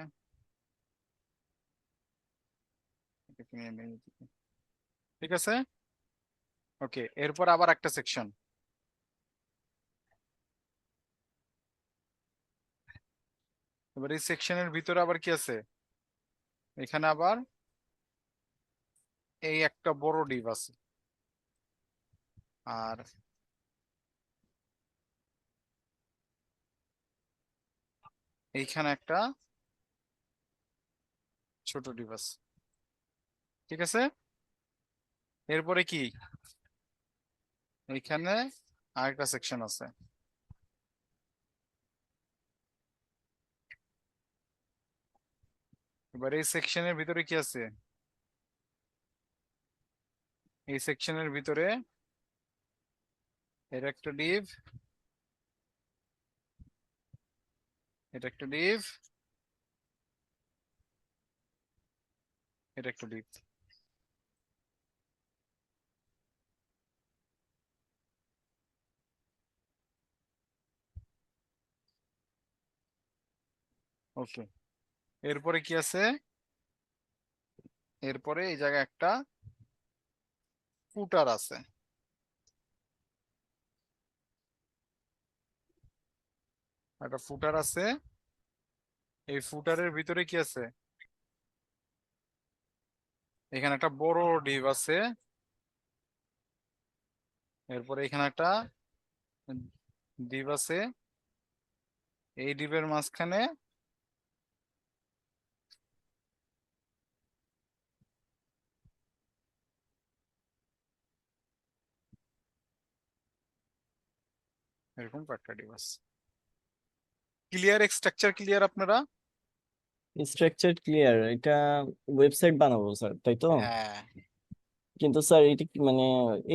S1: এটাকে নিয়ে নেই এদিকে, ঠিক আছে। ওকে, এরপর আবার একটা সেকশন। এবার এই সেকশনের ভিতরে আবার কি আছে, এখানে আবার এই একটা বড় ডিভ আছে, আর এইখানে একটা ছোট ডিভ আছে, ঠিক আছে। এরপরে কি, এইখানে আরেকটা সেকশন আছে। এবার এই সেকশনের ভিতরে কি আছে, এই সেকশনের ভিতরে এর একটা ডিভ, এটা একটা ডিভ, এটা একটা ডিভ। ওকে, এরপরে কি আছে, এরপরে এই জায়গায় একটা ফুটার আছে, একটা ফুটার আছে। এই ফুটারের ভিতরে কি আছে, এখানে একটা বড় ডিভ আছে, এরপরে এখানে একটা ডিভ আছে, এই ডিভের মাঝখানে এরকম কয়েকটা ডিভ আছে। ক্লিয়ার, স্ট্রাকচার ক্লিয়ার আপনারা?
S2: Structure clear. এটা ওয়েবসাইট বানাবো স্যার, তাই তো?
S1: হ্যাঁ,
S2: কিন্তু স্যার এটা কি মানে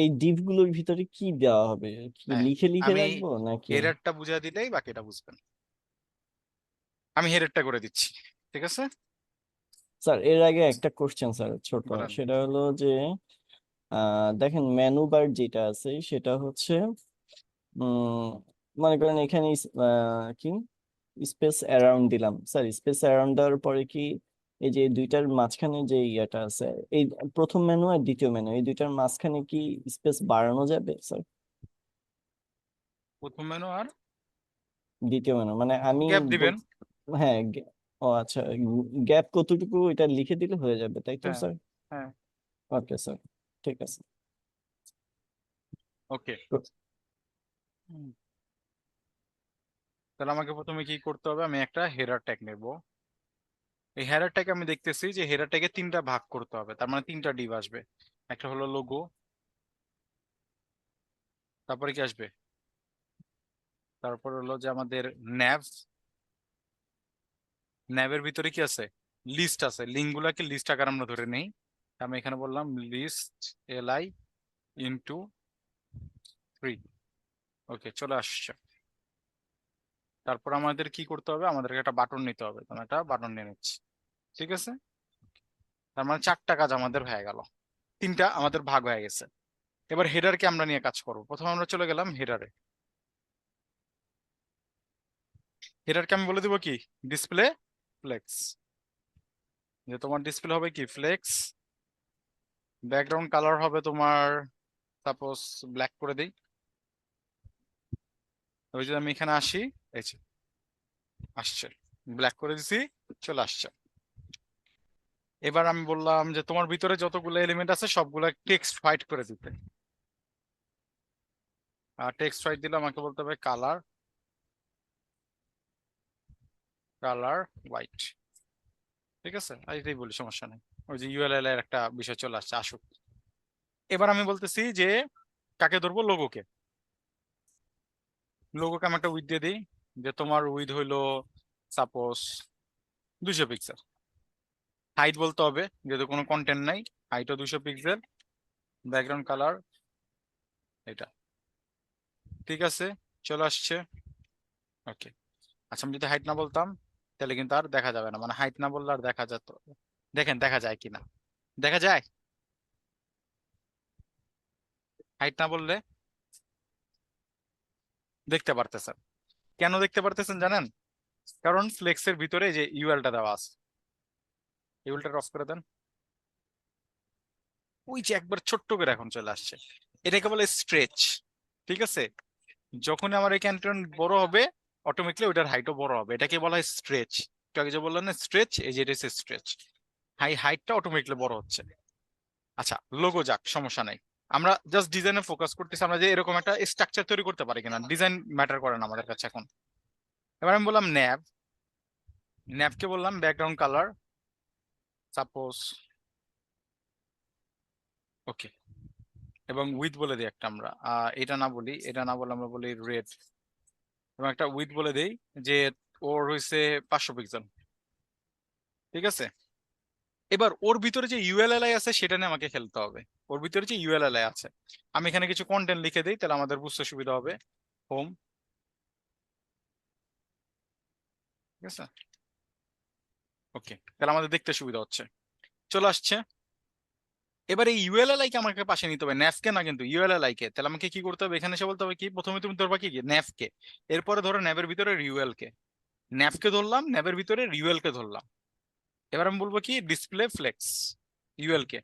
S2: এই ডিভ গুলোর ভিতরে কি দেওয়া হবে? কি
S1: হ্যাঁ,
S2: লিখে লিখে
S1: আমি
S2: রাখবো নাকি?
S1: হেডারটা বুঝিয়ে দিলেই বাকিটা বুঝবেন। আমি হেডারটা করে দিচ্ছি, ঠিক আছে।
S2: স্যার এর আগে একটা কোশ্চেন স্যার, ছোট,
S1: বলেন।
S2: সেটা হলো যে দেখেন মেনু বার যেটা আছে সেটা হচ্ছে উম মনে করেন এখানে কি স্পেস অ্যারাউন্ড দিলাম স্যার। স্পেস অ্যারাউন্ড দেওয়ার পরে কি এই যে দুইটার মাঝখানে যে ইয়েটা আছে, এই প্রথম মেনু আর দ্বিতীয় মেনু, এই দুইটার মাঝখানে কি স্পেস বাড়ানো যাবে স্যার?
S1: প্রথম মেনু আর
S2: দ্বিতীয় মেনু মানে আমি
S1: গ্যাপ দিবেন।
S2: হ্যাঁ ও আচ্ছা, গ্যাপ কতটুকু এটা লিখে দিলে হয়ে যাবে, তাই তো
S1: হ্যাঁ,
S2: স্যার?
S1: হ্যাঁ,
S2: ওকে স্যার, ঠিক আছে।
S1: ওকে। তাহলে আমাকে প্রথমে কি করতে হবে, আমি একটা হেডার ট্যাগ নেব। এই হেডার ট্যাগ আমি দেখতেছি যে হেডার ট্যাগে তিনটা ভাগ করতে হবে, তার মানে তিনটা ডিভ আসবে। একটা হলো লোগো, তারপরে কি আসবে, তারপর হলো যে আমাদের ন্যাভ, ন্যাভের ভিতরে কি আছে, লিস্ট আছে, লিঙ্ক গুলাকে লিস্ট আকার আমরা ধরে নেই। আমি এখানে বললাম লিস্ট li ইন্টু 3। ওকে, চলে আসছে। তারপর আমাদের কি করতে হবে, আমাদেরকে একটা বাটন নিতে হবে, তো আমি একটা বাটন নিয়ে নিচ্ছি। ঠিক আছে, তার মানে চারটা কাজ আমাদের হয়ে গেল, তিনটা আমাদের ভাগ হয়ে গেছে। এবার হেডারকে আমরা নিয়ে কাজ করবো। প্রথমে আমরা চলে গেলাম হেডারে। হেডারকে আমি বলে দিব কি, ডিসপ্লে ফ্লেক্স। যে তোমার ডিসপ্লে হবে কি ফ্লেক্স, ব্যাকগ্রাউন্ড কালার হবে তোমার সাপোজ ব্ল্যাক করে দিই। ওই যে আমি এখানে আসি, এই যে আসছে, ব্ল্যাক করে দিছি, চলে আসছে। এবার আমি বললাম যে তোমার ভিতরে যতগুলো এলিমেন্ট আছে সবগুলো টেক্সট হোয়াইট করে দিতে। আর টেক্সট হোয়াইট দিলে আমাকে বলতে হবে কালার, কালার হোয়াইট। ঠিক আছে, আর এটাই বলি, সমস্যা নেই। ওই যে ইউএলএল এর একটা বিষয় চলে আসছে, আসুক। এবার আমি বলতেছি যে কাকে ধরবো, লোগোকে। লোগোকে আমি একটা উইথ দিয়ে দিই, যে তোমার উইথ হইলো সাপোজ 200 পিক্সেল। হাইট বলতে হবে, যেহেতু কোনো কন্টেন্ট নাই, হাইটও 200 পিক্সেল। ব্যাকগ্রাউন্ড কালার এটা। ঠিক আছে, চলে আসছে। ওকে, আচ্ছা আমি যদি হাইট না বলতাম তাহলে কিন্তু আর দেখা যাবে না, মানে হাইট না বললে আর দেখা যেত। দেখেন দেখা যায় কিনা, দেখা যায় হাইট না বললে, দেখতে পারতেছেন। কেন দেখতে পারতেছেন জানেন, কারণ ফ্লেক্সের ভিতরে যে ইউএলটা দেওয়া আছে। ইউএলটা অফ করে দেন। ওই যে একবার ছোট্ট করে এখন চলে আসছে, এটাকে বলে স্ট্রেচ। ঠিক আছে, যখন আমার এই ক্যান্টন বড় হবে অটোমেটিকলি ওইটার হাইটও বড় হবে, এটাকে বলা হয় স্ট্রেচ। একটু আগে যে বললাম না স্ট্রেচ, এই যে এটা স্ট্রেচ, হাইটটা অটোমেটিকলি বড় হচ্ছে। আচ্ছা লোগো যাক, সমস্যা নাই। আমরা জাস্ট ডিজাইনে ফোকাস করতেছি, আমরা যে এরকম একটা স্ট্রাকচার তৈরি করতে পারি কিনা, ডিজাইন ম্যাটার করে না আমাদের কাছে এখন। এবার আমি বললাম ন্যাভ, ন্যাভকে বললাম ব্যাকগ্রাউন্ড কালার সাপোজ, ওকে। এবং উইথ বলে দিই একটা আমরা, এটা না বলি, এটা না বলে আমরা বলি রেড। এবং একটা উইথ বলে দেই যে ওর হয়েছে 500 পিক্সেল। ঠিক আছে, এবার ওর ভিতরে যে ইউএলএলআই আছে সেটা নিয়ে আমাকে খেলতে হবে। ওর ভিতরে যে ইউএলএলআই আছে, আমি এখানে কিছু কন্টেন্ট লিখে দিই, তাহলে আমাদের বুঝতে সুবিধা হবে। হোম, ঠিক আছে, ওকে, তাহলে আমাদের দেখতে সুবিধা হচ্ছে, চলে আসছে। এবার এই ইউএলএলআই কে আমাকে পাশে নিতে হবে, ন্যাফকে না কিন্তু ইউএলএলআই কে। তাহলে আমাকে কি করতে হবে, এখানে এসে বলতে হবে কি, প্রথমে তুমি ধরবা কি ন্যাফকে, এরপরে ধরো ন্যাবের ভিতরে রিউএল কে। ন্যাফকে ধরলাম, ন্যাবের ভিতরে রিউএল কে ধরলাম। এবার আমি বলবো কি ডিসপ্লে ফ্লেক্স ইউএল কে।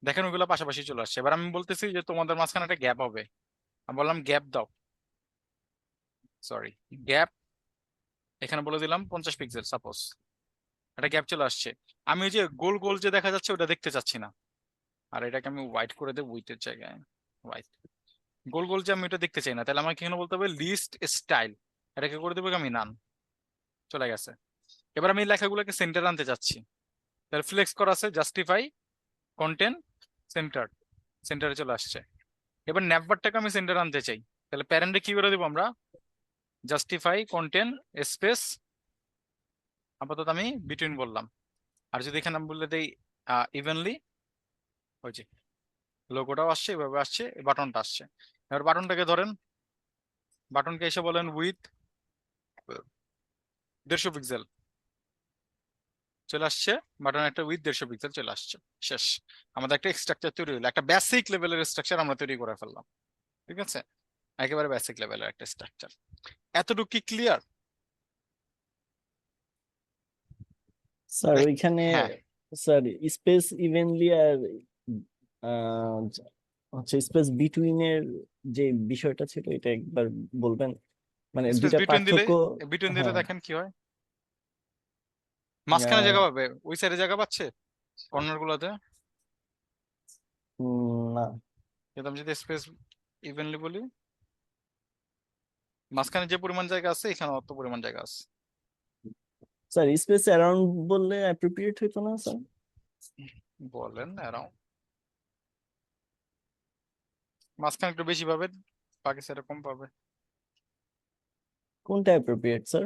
S1: দেখেন ওগুলো পাশাপাশি চলে আসছে। এবার আমি বলতেছি যে তোমাদের মাঝখানে একটা গ্যাপ হবে, আমি বললাম গ্যাপ দাও, সরি গ্যাপ, এখানে বলে দিলাম 50 পিক্সেল সাপোজ। একটা গ্যাপ চলে আসছে। আমি ওই যে গোল গোল যে দেখা যাচ্ছে ওটা দেখতে চাচ্ছি না, আর এটাকে আমি হোয়াইট করে দেবো, উইথের জায়গায় হোয়াইট। গোল গোল যে আমি এটা দেখতে চাই না, তাহলে আমাকে এখানে বলতে হবে লিস্ট স্টাইল, এটাকে করে দেবো আমি নান। চলে গেছে। এবার আমি এই লেখাগুলোকে সেন্টার আনতে চাচ্ছি, তাহলে ফ্লেক্স করা আছে, জাস্টিফাই কন্টেন্ট সেন্টার, সেন্টারে চলে আসছে। এবার ন্যাভবারটাকে আমি সেন্টার আনতে চাই, তাহলে প্যারেন্টে কি করে দেবো আমরা, জাস্টিফাই কন্টেন্ট স্পেস, আপাতত আমি বিটুইন বললাম। আর যদি এখানে আমি বলে দেই ইভেনলি, ওই যে লোগোটাও আসছে, এভাবে আসছে, বাটনটা আসছে। এবার বাটনটাকে ধরেন, বাটনকে এসে বলেন উইথ 150 পিক্সেল, চলে আসছে। বাটন একটা উইথ 150 পিক্সেল চলে আসছে। শেষ, আমাদের একটা স্ট্রাকচার তৈরি হলো, একটা বেসিক লেভেলের স্ট্রাকচার আমরা তৈরি করে ফেললাম। ঠিক আছে, একেবারে বেসিক লেভেলের একটা স্ট্রাকচার। এতটুকু কি ক্লিয়ার?
S2: স্যার ওইখানে
S1: হ্যাঁ,
S2: স্যার স্পেস ইভেনলি আর আহ, হচ্ছে স্পেস বিটুইন এর যে বিষয়টা ছিল এটা একবার বলবেন, মানে
S1: স্পেস
S2: দুইটা
S1: বিটুইন দিলে,
S2: পার্থক্য।
S1: বিটুইন দিলে
S2: হ্যাঁ,
S1: দেখেন কি হয়, মাঝখানে
S2: আহ,
S1: জায়গা পাবে, ওই সাইডে জায়গা পাচ্ছে কর্নার গুলোতে।
S2: না
S1: কিন্তু আমি যদি স্পেস ইভেনলি বলি, মাঝখানে যে পরিমাণ জায়গা আছে এখানে অত পরিমাণ জায়গা আছে।
S2: স্যার স্পেস অ্যারাউন্ড বললে অ্যাপ্রোপ্রিয়েট হইতো না স্যার?
S1: বলেন অ্যারাউন্ড, মাঝখানে একটু বেশি পাবেন, বাকি সেরকম পাবে।
S2: কোনটা অ্যাপ্রোপ্রিয়েট স্যার?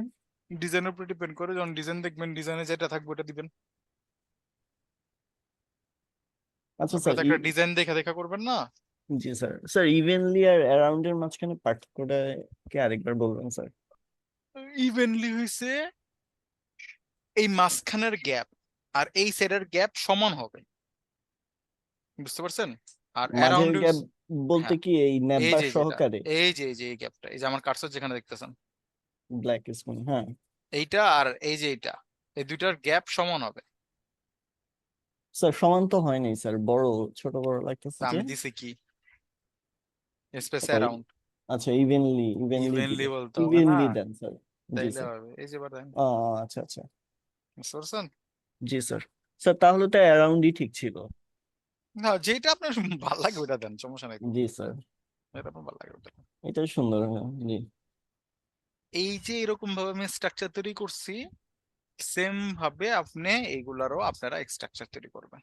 S1: ডিজাইনের উপর ডিপেন্ড করে, যখন ডিজাইন দেখবেন ডিজাইনে যেটা থাকবে ওটা দিবেন।
S2: আচ্ছা
S1: আপনারা
S2: স্যার,
S1: তো একটা ডিজাইন দেখা দেখা করবেন না।
S2: জি স্যার। স্যার ইভেনলি আর অ্যারাউন্ড এর মাঝখানে পার্থক্যটা কি আরেকবার বলবেন স্যার?
S1: ইভেনলি হইছে এই মাঝখানের গ্যাপ আর এই সাইডের গ্যাপ সমান হবে, বুঝতে পারছেন? আর
S2: মাঝের
S1: অ্যারাউন্ড
S2: গ্যাপ বলতে
S1: হ্যাঁ,
S2: কি এই
S1: এই
S2: নেব্বার
S1: যে যেটা,
S2: সহকারে?
S1: এই গ্যাপটা, এই যে আমার কার্সর যেখানে দেখতেছেন
S2: ব্ল্যাক স্ক্রিন, হ্যাঁ
S1: এইটা আর এই যে এইটা, এই দুইটার গ্যাপ সমান হবে।
S2: স্যার। সমান তো হয়নি স্যার, বড় ছোট বড় লাগতেছে
S1: তা
S2: যে।
S1: আমি দিছি কি স্পেস
S2: ওই,
S1: অ্যারাউন্ড,
S2: আচ্ছা ইভেনলি
S1: ইভেনলি
S2: দিবেন।
S1: বলতে হবে না,
S2: ইভেনলি দেন স্যার। জি
S1: তাইলে
S2: স্যার।
S1: হবে। এই যে বাদাম,
S2: আচ্ছা আচ্ছা।
S1: বুঝতে পারছেন?
S2: জি স্যার। স্যার তাহলে তো অ্যারাউন্ডই ঠিক ছিল।
S1: না, যেটা আপনার ভালো লাগে ওটা দেন, সমস্যা নেই,
S2: জি স্যার,
S1: যেটা আপনার ভালো লাগে ওটা দেন।
S2: এটাই সুন্দর, হ্যাঁ, জি।
S1: এই যে এরকম ভাবে আমি স্ট্রাকচার তৈরি করছি, সেম ভাবে আপনি এগুলারও আপনারা স্ট্রাকচার তৈরি করবেন,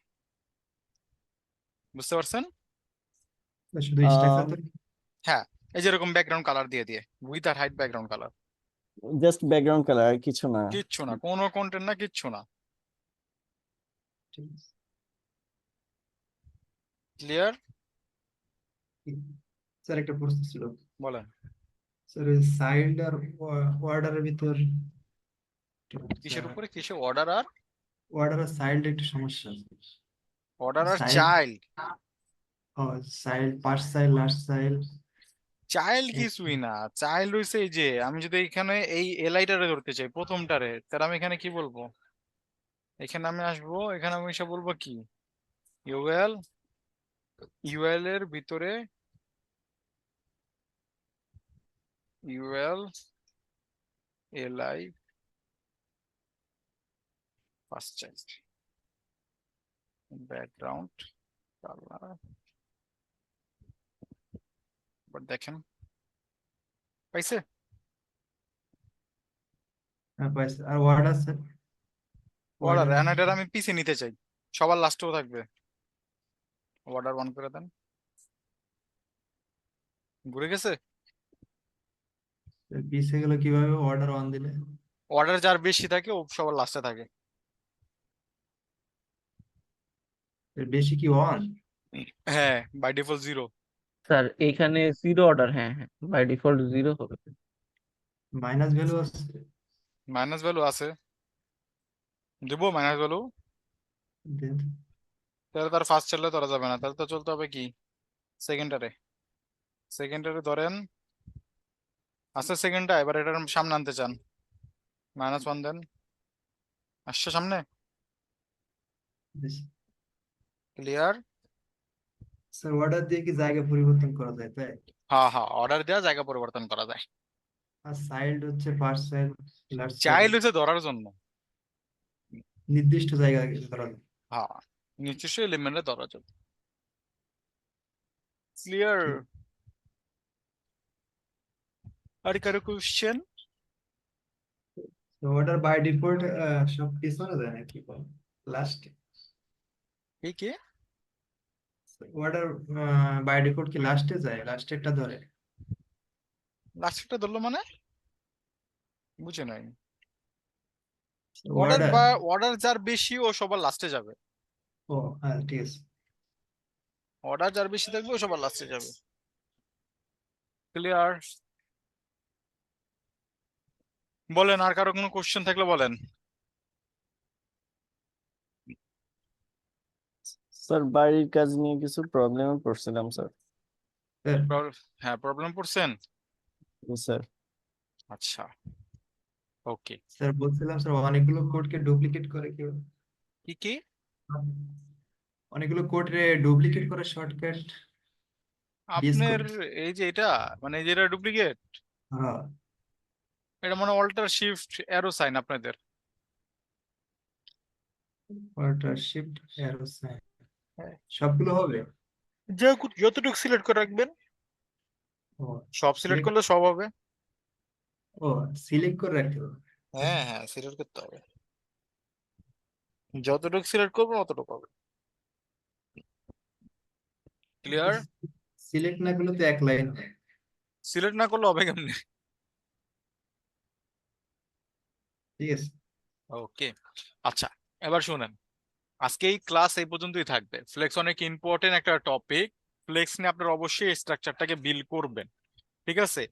S1: বুঝতে পারছেন?
S4: শুধু স্ট্রাকচার তো
S1: হ্যাঁ, এই যে এরকম ব্যাকগ্রাউন্ড কালার দিয়ে দিয়ে উইথ আর height background colour,
S2: just background colour আর কিছু না?
S1: কিচ্ছু না, কোনো কন্টেন্ট না, কিচ্ছু না।
S4: ঠিক আছে।
S1: ক্লিয়ার?
S4: স্যার একটা প্রশ্ন ছিল,
S1: বলেন।
S4: স্যার ওই সাইল্ড আর ওয়ার্ডারের ভিতর
S1: কিসের উপরে, কিসের অর্ডার আর
S4: ওয়ার্ডার আর সাইল্ড একটু সমস্যা আছে।
S1: অর্ডার আর
S4: সাইল্ড,
S1: চাইল্ড?
S4: ও child, first child, last child.
S1: Child কিছুই না, চাইল্ড হইছে এই যে আমি যদি এখানে এই এলআইটারে ধরতে চাই প্রথমটারে, তাহলে আমি এখানে কি বলবো? এখানে আমি আসবো, এখানে আমি এসে বলবো কি ইউএল, ইউএল এর ভিতরে UL LI first child background colour, but দেখেন পাইছে?
S4: হ্যাঁ পাইছে। আর ওয়ার্ডার স্যার,
S1: অর্ডার
S4: ওয়ার্ডার
S1: এনাটার আমি পিছিয়ে নিতে চাই, সবার লাস্টেও থাকবে। অর্ডার অন করে দেন, ঘুরে গেছে।
S4: পিছে গেল কিভাবে অর্ডার অন দিলে?
S1: অর্ডার যার বেশি থাকে ও সবার লাস্টে থাকে।
S4: এর বেশি কি অন?
S1: হ্যাঁ, বাই ডিফল্ট 0।
S5: স্যার এখানে জিরো অর্ডার, হ্যাঁ হ্যাঁ, বাই ডিফল্ট জিরো হবে।
S4: মাইনাস ভ্যালু আছে?
S1: মাইনাস ভ্যালু আছে, দেবো মাইনাস ভ্যালু।
S4: দেন।
S1: তাহলে তার ফার্স্ট চললে ধরা যাবে না, তাহলে তো চলতে হবে কি সেকেন্ডারে। সেকেন্ডারে ধরেন আচ্ছা, সেকেন্ডটা এবার এটার সামনে আনতে চান, -1 দেন, আসছে সামনে। ক্লিয়ার?
S4: স্যার অর্ডার দিয়ে কি জায়গা পরিবর্তন করা যায় তাই?
S1: হ্যাঁ হ্যাঁ, অর্ডার দেওয়া জায়গা পরিবর্তন করা যায়।
S4: আর সাইল্ড হচ্ছে first child, last child
S1: child হচ্ছে ধরার জন্য,
S4: নির্দিষ্ট জায়গা ধরা যায়।
S1: হ্যাঁ, নির্দিষ্ট এলিমেন্টে ধরার জন্য। ক্লিয়ার?
S4: ঠিক।
S1: আর কারো কোশ্চেন?
S4: অর্ডার বাই ডিফল্ট সব পিছনে যায় নাকি লাস্টে?
S1: কি কি?
S4: অর্ডার বাই ডিফল্ট কি লাস্টে যায়, লাস্টেরটা ধরে?
S1: লাস্টটা ধরলো মানে বুঝে নাই। অর্ডার
S4: অর্ডার,
S1: বা অর্ডার যার বেশি ও সবার লাস্টে যাবে,
S4: ও হ্যাঁ ঠিক আছে।
S1: অর্ডার যার বেশি থাকবে ও সবার লাস্টে যাবে। ক্লিয়ার? বলেন, আর কারো কোনো কোশ্চেন থাকলে বলেন।
S2: স্যার বাড়ির কাজ নিয়ে কিছু প্রবলেমে পড়ছিলাম স্যার।
S4: স্যার,
S1: হ্যাঁ, প্রবলেম পড়ছেন?
S2: জি স্যার।
S1: আচ্ছা, ওকে।
S4: স্যার বলছিলাম স্যার অনেকগুলো কোডকে ডুপ্লিকেট করে কেউ,
S1: কি কি?
S4: অনেকগুলো কোড রে ডুপ্লিকেট করে শর্টকাট ডিস
S1: আপনার
S4: করে।
S1: এই যে এটা মানে যেটা ডুপ্লিকেট,
S4: হ্যাঁ,
S1: এটা মানে অল্টার শিফট অ্যারো সাইন আপনাদের।
S4: অল্টার শিফট অ্যারো সাইন
S1: হ্যাঁ।
S4: সবগুলো হবে?
S1: যতটুকু সিলেক্ট করে রাখবেন,
S4: ও
S1: সব সিলেক্ট
S4: select-
S1: করলে সব হবে।
S4: ও, সিলেক্ট করে রাখতে হবে।
S1: হ্যাঁ হ্যাঁ, সিলেক্ট করতে হবে, যতটুকু সিলেক্ট করবো অতটুকু হবে। ক্লিয়ার?
S4: সিলেক্ট না করলে তো এক লাইন।
S1: সিলেক্ট না করলে হবে কেমনে?
S4: ঠিক আছে।
S1: ওকে, আচ্ছা, এবার শুনেন, আজকে এই ক্লাস এই পর্যন্তই থাকবে। ফ্লেক্স অনেক ইম্পর্টেন্ট একটা টপিক। ফ্লেক্স নিয়ে আপনারা অবশ্যই স্ট্রাকচারটাকে বিল্ড করবেন, ঠিক আছে?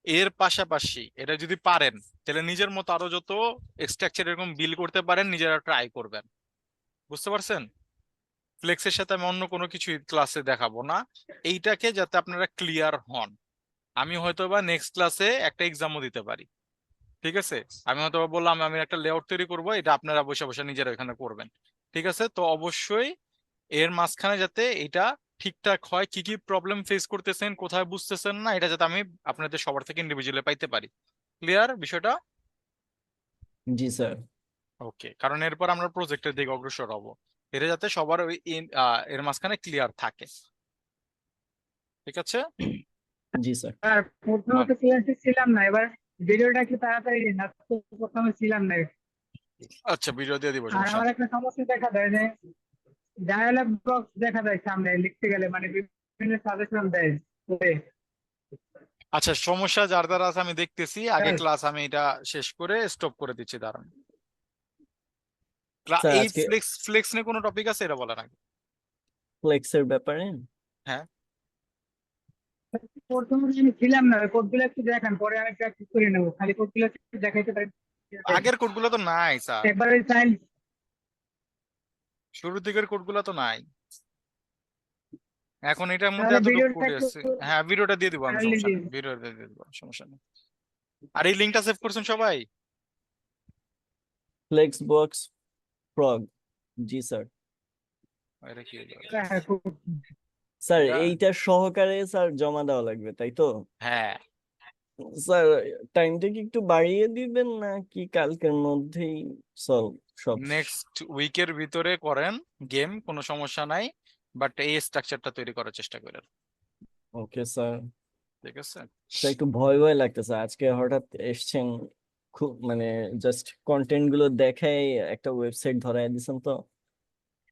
S1: এর পাশাপাশি এটা যদি পারেন, তাহলে নিজের মতো আরো যত স্ট্রাকচার এরকম বিল্ড করতে পারেন নিজেরা ট্রাই করবেন। বুঝতে পারছেন? ফ্লেক্সের সাথে আমি অন্য কোনো কিছু ক্লাসে দেখাবো না, এইটাকে যাতে আপনারা ক্লিয়ার হন। আমি হয়তো বা নেক্সট ক্লাসে একটা এক্সামও দিতে পারি, ঠিক আছে? আমি হয়তো বা বললাম আমি একটা লেআউট তৈরি করবো, এটা আপনারা বসে বসে নিজেরা এখানে করবেন, ঠিক আছে? তো অবশ্যই এর মাঝখানে যাতে এটা ঠিকঠাক হয়, কি কি প্রবলেম ফেস করতেছেন, কোথায় বুঝতেছেন না, এটা যাতে আমি আপনাদের সবার থেকে ইন্ডিভিজুয়ালি পাইতে পারি। ক্লিয়ার বিষয়টা?
S2: জি স্যার।
S1: ওকে, কারণ এরপর আমরা প্রজেক্টের দিকে অগ্রসর হব, এটা যাতে সবার ওই এর মাঝখানে ক্লিয়ার থাকে, ঠিক আছে?
S2: জি স্যার।
S6: আর প্রথমে
S1: বল।
S6: তো ক্লাসে ছিলাম না, এবার ভিডিওটা একটু তাড়াতাড়ি দিন, আজকে তো প্রথমে ছিলাম না।
S1: আচ্ছা, ভিডিও দিয়ে দিব,
S6: আর
S1: সমস্যা
S6: আমার
S1: নেই।
S6: একটা সমস্যা দেখা দেয় যে ডায়ালগ বক্স দেখা যায় সামনে লিখতে গেলে, মানে বিভিন্ন সাজেশন দেয়। ওকে,
S1: আচ্ছা, সমস্যা যার দ্বারা আছে আমি দেখতেছি, আগে
S6: স্যার।
S1: ক্লাস আমি এটা শেষ করে স্টপ করে দিচ্ছি, দাঁড়ান।
S2: স্যার
S1: এই
S2: আজকে
S1: ফ্লেক্স ফ্লেক্স নিয়ে কোনো টপিক আছে এটা বলার আগে?
S2: ফ্লেক্সের ব্যাপারে
S1: হ্যাঁ,
S6: প্রথমে আমি ছিলাম না, কোডগুলো একটু দেখান, পরে আমি প্র্যাকটিস করে নেবো, খালি কোডগুলো একটু দেখাইতে পারি।
S1: আগের কোডগুলো তো নাই স্যার,
S6: একবার ওই ফাইল
S1: শুরুর দিকের কোডগুলো তো নাই, এখন এটার মধ্যে
S6: তাহলে
S1: এতটুকু
S6: ভিডিওটা
S1: কোড
S6: একটু
S1: আছে। হ্যাঁ, ভিডিওটা দিয়ে দিব আমি,
S6: early
S1: সমস্যা
S6: দিন।
S1: নেই, ভিডিও দিয়ে দিব, সমস্যা নেই। আর এই লিঙ্কটা সেভ করছেন সবাই?
S2: Flex box frog. জি স্যার।
S1: এটা কি হলো?
S6: হ্যাঁ, খুব
S2: স্যার
S1: এটা,
S2: এইটা সহকারে স্যার জমা দেওয়া লাগবে তাই তো?
S1: হ্যাঁ,
S2: স্যার টাইমটা কি একটু বাড়িয়ে দিবেন নাকি কালকের মধ্যেই সলভ সব?
S1: নেক্সট উইকের ভিতরে করেন, গেম কোনো সমস্যা নাই, বাট এই স্ট্রাকচারটা তৈরি করার চেষ্টা করেন,
S2: ওকে স্যার।
S1: ঠিক আছে?
S2: স্যার একটু ভয় ভয় লাগতেছে, আজকে হঠাৎ এসছেন, খুব মানে জাস্ট কন্টেন্ট গুলো দেখাই একটা ওয়েবসাইট ধরায় দিছেন তো।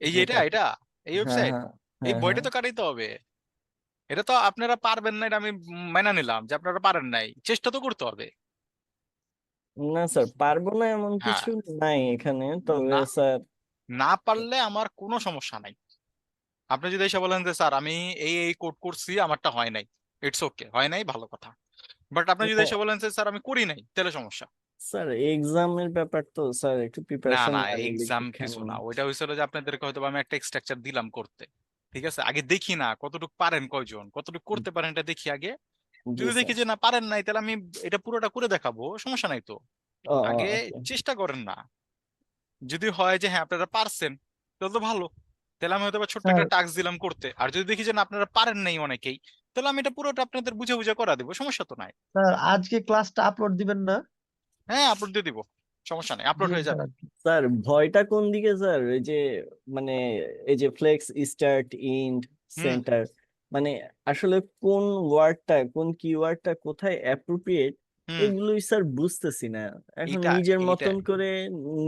S1: এই যে এটা
S2: এটা-
S1: এটা এই
S2: হ্যাঁ
S1: ওয়েবসাইট,
S2: হ্যাঁ
S1: এই
S2: হ্যাঁ
S1: বইটা
S2: হ্যাঁ।
S1: তো কাটাইতে হবে। এটা তো আপনারা পারবেন না, এটা আমি মেনে নিলাম যে আপনারা পারেন নাই, চেষ্টা তো করতে হবে।
S2: না স্যার পারবো না এমন
S1: হ্যাঁ,
S2: কিছু নাই এখানে, তবে
S1: না,
S2: স্যার
S1: না পারলে আমার কোনো সমস্যা নাই। আপনি যদি এসে বলেন যে স্যার আমি এই এই কোড করছি, আমারটা হয় নাই, ইটস ওকে, হয় নাই ভালো কথা। বাট আপনি যদি এসে বলেন যে স্যার আমি করি নাই, তাহলে সমস্যা।
S2: স্যার এক্সামের ব্যাপার তো স্যার, একটু
S1: না
S2: প্রিপারেশন
S1: না,
S2: না নিলে
S1: এক্সাম
S2: কি
S1: কিছু
S2: কেমন?
S1: না, ওইটা হয়েছিল যে আপনাদেরকে হয়তো বা আমি একটা স্ট্রাকচার দিলাম করতে, ঠিক আছে? আগে দেখি না কতটুকু পারেন, কয়জন কতটুকু করতে পারেন এটা দেখি আগে।
S2: জি
S1: যদি দেখি
S2: স্যার।
S1: যে না পারেন নাই, তাহলে আমি এটা পুরোটা করে দেখাবো, সমস্যা নাই তো।
S2: ও
S1: আগে
S2: ওকে।
S1: চেষ্টা করেন না, যদি হয় যে হ্যাঁ আপনারা পারছেন, তাহলে তো ভালো, তাহলে আমি হয়তো বা ছোট্ট
S6: স্যার,
S1: একটা টাস্ক দিলাম করতে। আর যদি দেখি যে না আপনারা পারেন নাই অনেকেই, তাহলে আমি এটা পুরোটা আপনাদের বুঝে বুঝে করা দেবো, সমস্যা তো নাই।
S3: স্যার আজকে ক্লাসটা আপলোড দিবেন না?
S1: হ্যাঁ, আপলোড দিয়ে দিব, সমস্যা নেই, আপলোড
S3: দিন
S1: হয়ে যাবে।
S3: স্যার।
S2: স্যার ভয়টা কোন দিকে স্যার, এই যে মানে এই যে ফ্লেক্স স্টার্ট ইন্ড
S1: হুম,
S2: সেন্টার, মানে আসলে কোন ওয়ার্ডটা কোন কিওয়ার্ডটা কোথায় অ্যাপ্রোপ্রিয়েট,
S1: হুম,
S2: এগুলোই স্যার বুঝতেছি না। এখন
S1: এইটা
S2: নিজের
S1: এইটা
S2: মতন করে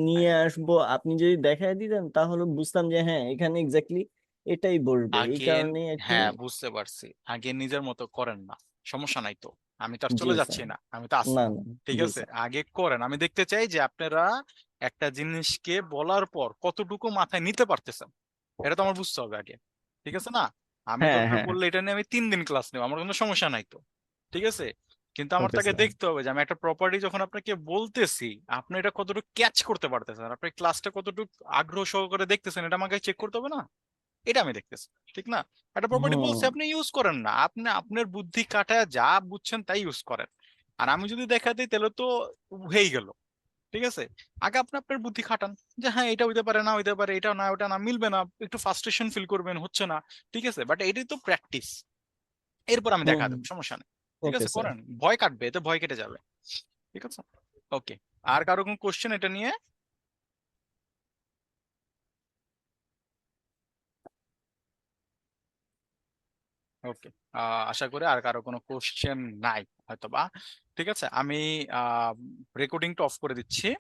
S2: নিয়ে আসবো, আপনি যদি দেখায় দিতেন তাহলে বুঝতাম যে হ্যাঁ এখানে এক্স্যাক্টলি এটাই বলবে, এই
S1: আগে,
S2: কারণে একটু।
S1: হ্যাঁ বুঝতে পারছি, আগে নিজের মতো করেন না, সমস্যা নাই তো, আমি তো আর
S2: জি
S1: চলে যাচ্ছি
S2: স্যার।
S1: না, আমি তো আছি,
S2: না না।
S1: ঠিক
S2: জি
S1: আছে?
S2: স্যার।
S1: আগে করেন, আমি দেখতে চাই যে আপনারা একটা জিনিসকে বলার পর কতটুকু মাথায় নিতে পারতেছেন, এটা তো আমার বুঝতে হবে আগে, ঠিক আছে না? আমি
S2: হ্যাঁ
S1: দরকার
S2: হ্যাঁ।
S1: পড়লে এটা নিয়ে আমি 3 দিন ক্লাস নেব, আমার কোনো সমস্যা নাই তো, ঠিক আছে? কিন্তু আমার
S2: ওকে
S1: তাকে
S2: স্যার।
S1: দেখতে হবে যে আমি একটা প্রপার্টি যখন আপনাকে বলতেছি, আপনি এটা কতটুকু ক্যাচ করতে পারতেছেন, আপনি ক্লাসটা কতটুকু আগ্রহ সহকারে দেখতেছেন, এটা আমাকে চেক করতে হবে না? এটা আমি দেখতেছি, ঠিক না? একটা প্রপার্টি বলছে,
S2: হুম
S1: আপনি ইউজ করেন না, আপনি আপনার বুদ্ধি কাটায় যা বুঝছেন তাই ইউজ করেন। আর আমি যদি দেখা দিই তাহলে তো হয়েই গেল, ঠিক আছে? আগে আপনি আপনার বুদ্ধি খাটান, যে হ্যাঁ এটা হইতে পারে, না হইতে পারে, এটা না ওটা না, মিলবে না, একটু ফ্রাস্ট্রেশন ফিল করবেন, হচ্ছে না, ঠিক আছে? বাট এটাই তো প্র্যাকটিস, এরপর আমি দেখা
S2: হুম।
S1: দেবো, সমস্যা নেই, ঠিক
S2: ওকে
S1: আছে?
S2: স্যার।
S1: করেন, ভয় কাটবে, এতে ভয় কেটে যাবে, ঠিক আছে? ওকে, আর কারো কোনো কোশ্চেন এটা নিয়ে? ওকে, আশা করি আর কারো কোনো কোশ্চেন নাই হয়তো বা। ঠিক আছে, আমি রেকর্ডিংটা অফ করে দিচ্ছি।